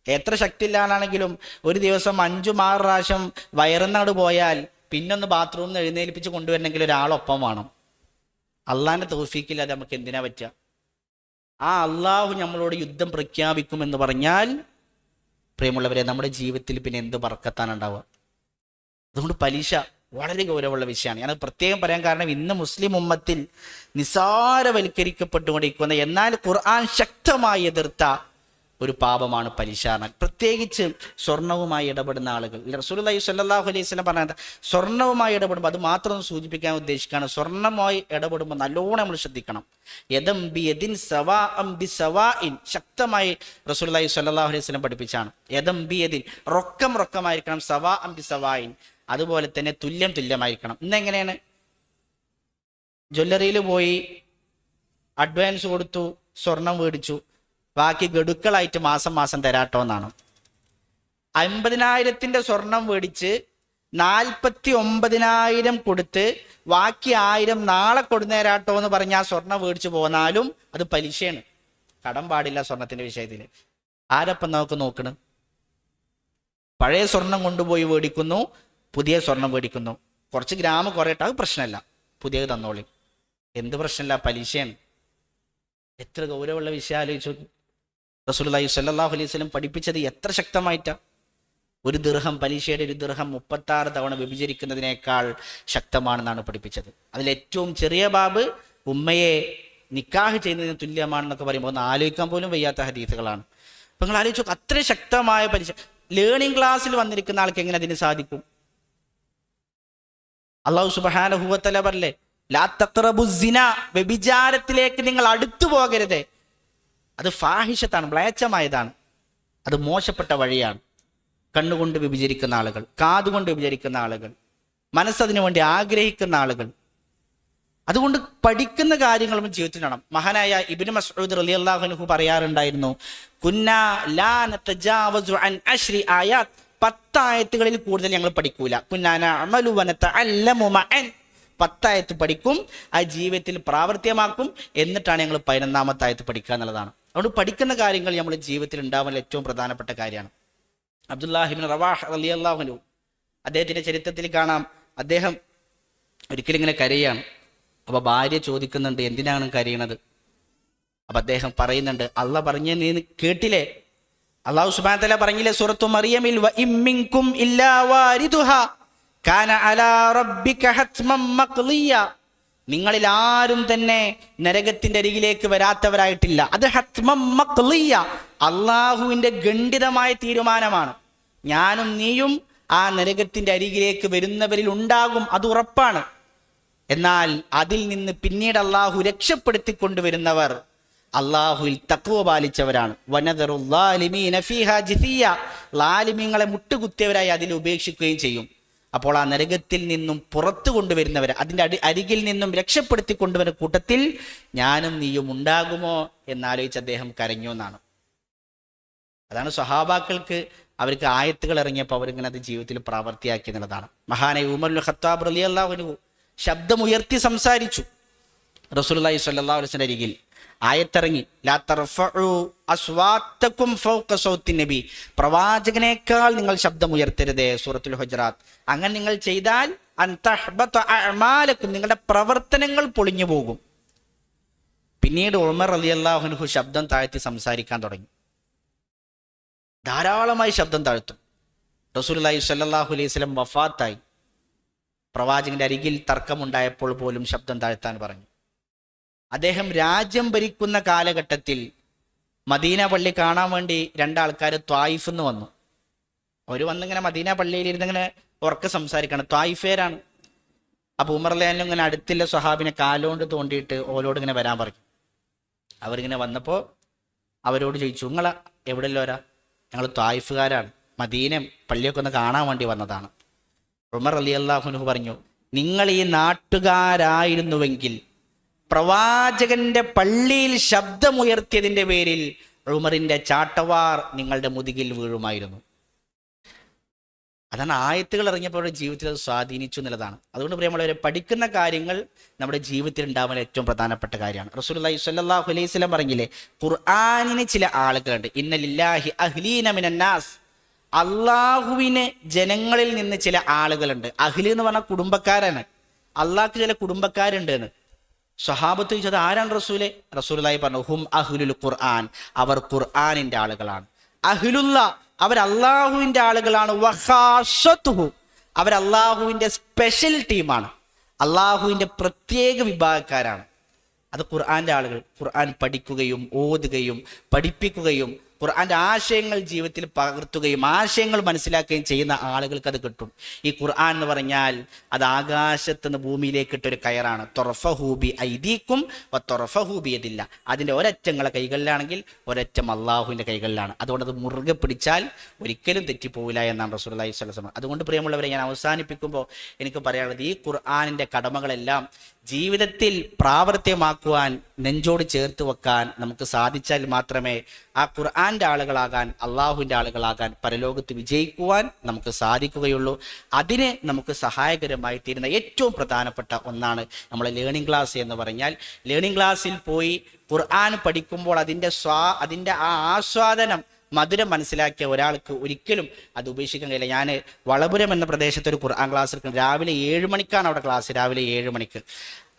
എത്ര ശക്തിയില്ലാണെങ്കിലും ഒരു ദിവസം 5-6 പ്രാവശ്യം വയറുന്നാട് പോയാൽ പിന്നൊന്ന് ബാത്റൂമിൽ നിന്ന് എഴുന്നേൽപ്പിച്ച് കൊണ്ടുവരണമെങ്കിൽ ഒരാളൊപ്പം വേണം. അള്ളാഹിൻ്റെ തൗഫീക്കില്ലാതെ നമുക്ക് എന്തിനാ പറ്റുക? ആ അള്ളാഹു നമ്മളോട് യുദ്ധം പ്രഖ്യാപിക്കുമെന്ന് പറഞ്ഞാൽ പ്രിയമുള്ളവരെ നമ്മുടെ ജീവിതത്തിൽ പിന്നെ എന്ത് ബർക്കത്താണ് ഉണ്ടാവുക? അതുകൊണ്ട് പലിശ വളരെ ഗൗരവമുള്ള വിഷയമാണ്. ഞാനത് പ്രത്യേകം പറയാൻ കാരണം ഇന്ന് മുസ്ലിം ഉമ്മത്തിൽ നിസാരവൽക്കരിക്കപ്പെട്ടുകൊണ്ടിരിക്കുന്ന, എന്നാൽ ഖുർആൻ ശക്തമായി എതിർത്ത ഒരു പാപമാണ് പലിശ. പ്രത്യേകിച്ച് സ്വർണവുമായി ഇടപെടുന്ന ആളുകൾ. റസൂലുള്ളാഹി സ്വല്ലല്ലാഹു അലൈഹി വസല്ലം പറഞ്ഞത് സ്വർണവുമായി ഇടപെടുമ്പോൾ, അത് മാത്രം സൂചിപ്പിക്കാൻ ഉദ്ദേശിക്കുകയാണ്, സ്വർണവുമായി ഇടപെടുമ്പോൾ നല്ലോണം നമ്മൾ ശ്രദ്ധിക്കണം. യദം ബിയദിൻ സവാഅൻ ബിസവാഇൻ, ശക്തമായി റസൂലുള്ളാഹി സ്വല്ലല്ലാഹു അലൈഹി വസല്ലം പഠിപ്പിച്ചാണ്. യദം ബിയദിൻ, റൊക്കമായിരിക്കണം, സവാഅൻ ബിസവാഇൻ, അതുപോലെ തന്നെ തുല്യമായിരിക്കണം. ഇന്നെങ്ങനെയാണ്? ജ്വല്ലറിയിൽ പോയി അഡ്വാൻസ് കൊടുത്തു, സ്വർണം മേടിച്ചു, ബാക്കി ഗഡുക്കളായിട്ട് മാസം തരാട്ടോ എന്നാണ്. 50,000 സ്വർണം മേടിച്ച് 49,000 കൊടുത്ത് ബാക്കി 1000 നാളെ കൊടുന്നേരാട്ടോ എന്ന് പറഞ്ഞ് ആ സ്വർണം മേടിച്ചു പോന്നാലും അത് പലിശയാണ്. കടം പാടില്ല സ്വർണത്തിന്റെ വിഷയത്തിൽ. ആരപ്പം നമുക്ക് നോക്കണം? പഴയ സ്വർണം കൊണ്ടുപോയി മേടിക്കുന്നു, പുതിയ സ്വർണം മേടിക്കുന്നു, കുറച്ച് ഗ്രാം കുറയട്ടെ, അത് പ്രശ്നമല്ല, പുതിയത് തന്നോളി. എന്ത് പ്രശ്നമില്ല? പലിശയാണ്. എത്ര ഗൗരവമുള്ള വിഷയം ആലോചിച്ചു. റസൂലുള്ളാഹി സ്വല്ലല്ലാഹു അലൈഹി വസല്ലം പഠിപ്പിച്ചത് എത്ര ശക്തമായിട്ടാ. ഒരു ദിർഹം, പലിശയുടെ ഒരു ദിർഹം 36 തവണ വിഭജിക്കുന്നതിനേക്കാൾ ശക്തമാണെന്നാണ് പഠിപ്പിച്ചത്. അതിലേറ്റവും ചെറിയ ബാബ് ഉമ്മയെ നിക്കാഹ് ചെയ്യുന്നതിന് തുല്യമാണെന്നൊക്കെ പറയുമ്പോൾ ഒന്ന് ആലോചിക്കാൻ പോലും വയ്യാത്ത ഹദീസുകളാണ്. അപ്പം നിങ്ങൾ ആലോചിച്ചു, അത്ര ശക്തമായ പലിശ. ലേണിംഗ് ക്ലാസ്സിൽ വന്നിരിക്കുന്ന ആൾക്ക് എങ്ങനെ അതിന് സാധിക്കും? അല്ലാഹു സുബ്ഹാനഹു വ തആല പറയല്ലേ, ലാ തഖറബു സിന, വ്യഭിചാരത്തിലേക്ക് നിങ്ങൾ അടുത്തു പോകരുത്. അത് ഫാഹിഷത്താണ്, മ്ലേച്ഛമായതാണ്, അത് മോശപ്പെട്ട വഴിയാണ്. കണ്ണുകൊണ്ട് വ്യഭിചരിക്കുന്ന ആളുകൾ, കാതുകൊണ്ട് വ്യഭിചരിക്കുന്ന ആളുകൾ, മനസ്സതിനു വേണ്ടി ആഗ്രഹിക്കുന്ന ആളുകൾ. അതുകൊണ്ട് പഠിക്കുന്ന കാര്യങ്ങളും ജീവിതത്തിൽ വേണം. മഹാനായ ഇബ്നു മസ്ഊദ് റളിയല്ലാഹു അൻഹു പറയാറുണ്ടായിരുന്നു, കുന്നാ ലാ നതജാവസു അൻ 10 ആയാത്ത്, 10 ആയത്തുകളിൽ കൂടുതൽ ഞങ്ങൾ പഠിക്കൂല. കുന്നാ നഅമലു വ നതഅല്ലമു മഅൻ, 10 ആയത്ത് പഠിക്കും, ആ ജീവിതത്തിൽ പ്രാവർത്തികമാക്കും, എന്നിട്ടാണ് ഞങ്ങൾ 11ാമത്തെ ആയത്ത് പഠിക്കുക എന്നുള്ളതാണ്. അതുകൊണ്ട് പഠിക്കുന്ന കാര്യങ്ങൾ നമ്മുടെ ജീവിതത്തിൽ ഉണ്ടാവാൻ ഏറ്റവും പ്രധാനപ്പെട്ട കാര്യമാണ്. അബ്ദുല്ലാഹിബ്നു റവാഹ് റളിയല്ലാഹു അൻഹു, അദ്ദേഹത്തിൻ്റെ ചരിത്രത്തിൽ കാണാം, അദ്ദേഹം ഒരിക്കലും ഇങ്ങനെ കരയാണ്. അപ്പോൾ ഭാര്യ ചോദിക്കുന്നുണ്ട്, എന്തിനാണ് കരയണത്? അപ്പം അദ്ദേഹം പറയുന്നുണ്ട്, അള്ളാഹ് പറഞ്ഞ നീ കേട്ടില്ലേ? അള്ളാഹു സുബ്ഹാനഹു വ തആല പറഞ്ഞില്ലേ സൂറത്തു മറിയമിൽ, വ ഇം മിൻകും ഇല്ലാ വാരിദുഹാ കാന അലാ റബ്ബിക ഹത്മൻ മഖ്ളിയ. നിങ്ങളിൽ ആരും തന്നെ നരകത്തിന്റെ അരികിലേക്ക് വരാത്തവരായിട്ടില്ല. അത് ഹത്മൻ മഖ്ളിയ, അള്ളാഹുവിൻ്റെ ഖണ്ഡിതമായ തീരുമാനമാണ്. ഞാനും നീയും ആ നരകത്തിന്റെ അരികിലേക്ക് വരുന്നവരിൽ ഉണ്ടാകും, അത് ഉറപ്പാണ്. എന്നാൽ അതിൽ നിന്ന് പിന്നീട് അള്ളാഹു രക്ഷപ്പെടുത്തിക്കൊണ്ടുവരുന്നവർ അള്ളാഹുവിൽ തഖ്വ പാലിച്ചവരാണ്. വനദറുല്ലാലിമീന ഫീഹാ ജിസിയ, ലാലിമീങ്ങളെ മുട്ടുകുത്തിയവരായി അതിൽ ഉപേക്ഷിക്കുകയും ചെയ്യും. അപ്പോൾ ആ നരകത്തിൽ നിന്നും പുറത്തു കൊണ്ടുവരുന്നവർ, അതിൻ്റെ അരികിൽ നിന്നും രക്ഷപ്പെടുത്തി കൊണ്ടുവരുന്ന കൂട്ടത്തിൽ ഞാനും നീയും ഉണ്ടാകുമോ എന്നാലോചിച്ച് അദ്ദേഹം കരഞ്ഞു എന്നാണ്. അതാണ് സ്വഹാബാക്കൾക്ക് അവർക്ക് ആയത്തുകൾ ഇറങ്ങിയപ്പോൾ അവരിങ്ങനെ അത് ജീവിതത്തിൽ പ്രാവർത്തിയാക്കി എന്നുള്ളതാണ്. മഹാനായ ഉമറുൽ ഖത്താബ് റളിയല്ലാഹു അൻഹു ശബ്ദമുയർത്തി സംസാരിച്ചു റസൂലുള്ളാഹി സ്വല്ലല്ലാഹു അലൈഹി വസല്ലം അരികിൽ. ആയത്തിറങ്ങി, ലാ തർഫഉ അസ്വാത്തകും ഫൗക സൗത്തി നബി, പ്രവാചകനേക്കാൾ നിങ്ങൾ ശബ്ദമുയർത്തരുതേ, സൂറത്തുൽ ഹുജറാത്ത്. അങ്ങനെ നിങ്ങൾ ചെയ്താൽ അൻ തഹ്ബത അഅമാലകും, നിങ്ങളുടെ പ്രവർത്തനങ്ങൾ പൊളിഞ്ഞു പോകും. പിന്നീട് ഉമർ റളിയല്ലാഹു അൻഹു ശബ്ദം താഴ്ത്തി സംസാരിക്കാൻ തുടങ്ങി. ധാരാളമായി ശബ്ദം താഴ്ത്തും. റസൂലുള്ളാഹി സ്വല്ലല്ലാഹു അലൈഹി വസല്ലം വഫാത്തായി. പ്രവാചകന്റെ അരികിൽ തർക്കമുണ്ടായപ്പോൾ പോലും ശബ്ദം താഴ്ത്താൻ പറഞ്ഞു. അദ്ദേഹം രാജ്യം ഭരിക്കുന്ന കാലഘട്ടത്തിൽ മദീന പള്ളി കാണാൻ വേണ്ടി 2 ആൾക്കാർ ത്വായിഫ് എന്ന് വന്നു. അവർ വന്നിങ്ങനെ മദീന പള്ളിയിൽ ഇരുന്നിങ്ങനെ ഉറക്കെ സംസാരിക്കണം. ത്വായിഫേരാണ്. അപ്പോൾ ഉമർ റളിയല്ലാഹു അൻഹു ഇങ്ങനെ അടുത്തുള്ള സ്വഹാബിനെ കാലുകൊണ്ട് തോണ്ടിയിട്ട് ഓലോട് ഇങ്ങനെ വരാൻ പറഞ്ഞു. അവരിങ്ങനെ വന്നപ്പോൾ അവരോട് ചോദിച്ചു, നിങ്ങൾ എവിടെയുള്ളവരാ? ഞങ്ങൾ ത്വായിഫുകാരാണ്, മദീന പള്ളിയൊക്കെ ഒന്ന് കാണാൻ വേണ്ടി വന്നതാണ്. ഉമർ റളിയല്ലാഹു അൻഹു പറഞ്ഞു, നിങ്ങൾ ഈ നാട്ടുകാരായിരുന്നുവെങ്കിൽ പ്രവാചകന്റെ പള്ളിയിൽ ശബ്ദമുയർത്തിയതിൻ്റെ പേരിൽ ഉമറിന്റെ ചാട്ടവാർ നിങ്ങളുടെ മുതുകിൽ വീഴുമായിരുന്നു. അതാണ് ആയത്തുകൾ ഇറങ്ങിയപ്പോൾ ജീവിതത്തിൽ അത് സ്വാധീനിച്ചു എന്നുള്ളതാണ്. അതുകൊണ്ട് പ്രിയമുള്ളവരെ, പഠിക്കുന്ന കാര്യങ്ങൾ നമ്മുടെ ജീവിതത്തിൽ ഉണ്ടാവാൻ ഏറ്റവും പ്രധാനപ്പെട്ട കാര്യമാണ്. റസൂലുള്ളാഹി സ്വല്ലല്ലാഹു അലൈഹി വസല്ലം പറഞ്ഞില്ലേ, ഖുർആനിന് ചില ആളുകളുണ്ട്, ഇന്ന ലില്ലാഹി അഹ്ലീന മിനന്നാസ്, അള്ളാഹുവിന് ജനങ്ങളിൽ നിന്ന് ചില ആളുകളുണ്ട്. അഹ്ലി എന്ന് പറഞ്ഞാൽ കുടുംബക്കാരാണ്. അള്ളാഹ്ക്ക് ചില കുടുംബക്കാരുണ്ട് എന്ന്. സ്വഹാബത്ത് ചോദിച്ചത് ആരാണ് റസൂലെ? റസൂലുള്ളാഹി പറഞ്ഞു, ഹും അഹ്ലുൽ ഖുർആൻ, അവർ ഖുർആനിന്റെ ആളുകളാണ്. അഹ്ലുല്ല, അവർ അള്ളാഹുവിന്റെ ആളുകളാണ്. വഖാസത്തുഹു, അവർ അള്ളാഹുവിന്റെ സ്പെഷ്യൽ ടീമാണ്, അള്ളാഹുവിന്റെ പ്രത്യേക വിഭാഗക്കാരാണ്. അത് ഖുർആന്റെ ആളുകൾ. ഖുർആൻ പഠിക്കുകയും ഓതുകയും പഠിപ്പിക്കുകയും ഖുർആന്റെ ആശയങ്ങൾ ജീവിതത്തിൽ പകർത്തുകയും ആശയങ്ങൾ മനസ്സിലാക്കുകയും ചെയ്യുന്ന ആളുകൾക്ക് അത് കിട്ടും. ഈ ഖുർആൻ എന്ന് പറഞ്ഞാൽ അത് ആകാശത്തുനിന്ന് ഭൂമിയിലേക്ക് ഇട്ടൊരു കയറാണ്. തൊറഫഹൂബി ഐദീക്കും തൊറഫഹൂബി അതില്ല. അതിൻ്റെ ഒരറ്റങ്ങളെ കൈകളിലാണെങ്കിൽ ഒരറ്റം അള്ളാഹുവിൻ്റെ കൈകളിലാണ്. അതുകൊണ്ട് അത് മുറുകെ പിടിച്ചാൽ ഒരിക്കലും തെറ്റിപ്പോവില്ല എന്നാണ് റസൂലുള്ളാഹി സ്വല്ലല്ലാഹു അലൈഹി വസല്ലം. അതുകൊണ്ട് പ്രിയമുള്ളവരെ, ഞാൻ അവസാനിപ്പിക്കുമ്പോൾ എനിക്ക് പറയാനുള്ളത്, ഈ ഖുർആനിൻ്റെ കടമകളെല്ലാം ജീവിതത്തിൽ പ്രാവർത്തികമാക്കുവാൻ, നെഞ്ചോട് ചേർത്ത് വെക്കാൻ നമുക്ക് സാധിച്ചാൽ മാത്രമേ ആ ഖുർആന്റെ ആളുകളാകാൻ, അള്ളാഹുവിൻ്റെ ആളുകളാകാൻ, പരലോകത്ത് വിജയിക്കുവാൻ നമുക്ക് സാധിക്കുകയുള്ളൂ. അതിന് നമുക്ക് സഹായകരമായി തീരുന്ന ഏറ്റവും പ്രധാനപ്പെട്ട ഒന്നാണ് നമ്മളെ ലേണിംഗ് ക്ലാസ് എന്ന് പറഞ്ഞാൽ. ലേണിംഗ് ക്ലാസ്സിൽ പോയി ഖുർആൻ പഠിക്കുമ്പോൾ അതിൻ്റെ ആ ആസ്വാദനം, മധുരം മനസ്സിലാക്കിയ ഒരാൾക്ക് ഒരിക്കലും അത് ഉപേക്ഷിക്കാൻ കഴിയില്ല. ഞാൻ വളപുരം എന്ന പ്രദേശത്ത് ഒരു ഖുർആൻ ക്ലാസ് എടുക്കുന്നത്. രാവിലെ 7 മണിക്കാണ് അവിടെ ക്ലാസ്, രാവിലെ 7 മണിക്ക്.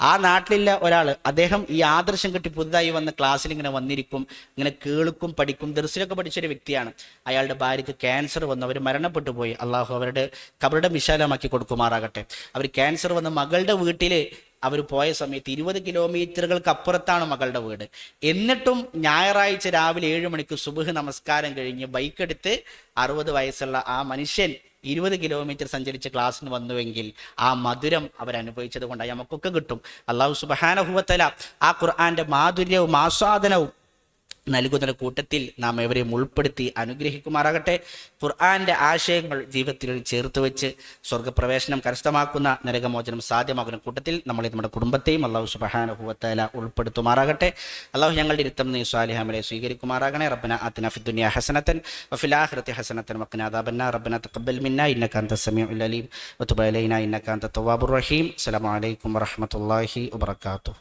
ആ നാട്ടിലുള്ള ഒരാൾ, അദ്ദേഹം ഈ ആദർശം കിട്ടി പുതുതായി വന്ന ക്ലാസ്സിൽ ഇങ്ങനെ വന്നിരിക്കും, ഇങ്ങനെ കേൾക്കും, പഠിക്കും. ദർസിലൊക്കെ പഠിച്ചൊരു വ്യക്തിയാണ്. അയാളുടെ ഭാര്യയ്ക്ക് ക്യാൻസർ വന്നു, അവർ മരണപ്പെട്ടു പോയി. അള്ളാഹു അവരുടെ കബറിടം വിശാലമാക്കി കൊടുക്കുമാറാകട്ടെ. അവർ ക്യാൻസർ വന്ന് മകളുടെ വീട്ടിൽ അവർ പോയ സമയത്ത് 20 കിലോമീറ്ററുകൾക്ക് അപ്പുറത്താണ് മകളുടെ വീട്. എന്നിട്ടും ഞായറാഴ്ച രാവിലെ 7 മണിക്ക് സുബ്ഹ് നമസ്കാരം കഴിഞ്ഞ് ബൈക്കെടുത്ത് 60 വയസ്സുള്ള ആ മനുഷ്യൻ 20 കിലോമീറ്റർ സഞ്ചരിച്ച് ക്ലാസ്സിന് വന്നുവെങ്കിൽ ആ മധുരം അവരനുഭവിച്ചത് കൊണ്ട് നമുക്കൊക്കെ കിട്ടും. അള്ളാഹു സുബ്ഹാനഹു വ തആല ആ ഖുർആന്റെ മാധുര്യവും ആസ്വാദനവും നൽകുന്ന കൂട്ടത്തിൽ നാം എവരെയും ഉൾപ്പെടുത്തി അനുഗ്രഹിക്കുമാറാകട്ടെ. ഖുർആൻ്റെ ആശയങ്ങൾ ജീവിതത്തിൽ ചേർത്ത് വെച്ച് സ്വർഗ്ഗപ്രവേശനം കരസ്ഥമാക്കുന്ന, നരകമോചനം സാധ്യമാകുന്ന കൂട്ടത്തിൽ നമ്മളെ നമ്മുടെ കുടുംബത്തെയും അല്ലാഹു സുബ്ഹാനഹു വ തആല ഉൾപ്പെടുത്തുമാറാകട്ടെ. അല്ലാഹു ഞങ്ങളുടെ ഇരുത്തം നീ സ്വാലിഹ് അമലെ സ്വീകരിക്കുമാറാകണേ. റബ്ബന ആതിനാ ഫിദ്ദുനിയ ഹസനതൻ വഫിൽ ആഖിറതി ഹസനതൻ വഖിനാ അദാബന്നാർ. റബ്ബന തഖബ്ബൽ മിന്നാ ഇന്നക അൻതസ് സമീഉൽ അലീം വതുബ് അലൈനാ ഇന്നക അൻതത് തവ്വാബുർ റഹീം. അസ്സലാമു അലൈക്കും വറഹ്മത്തുള്ളാഹി വബറകാതുഹു.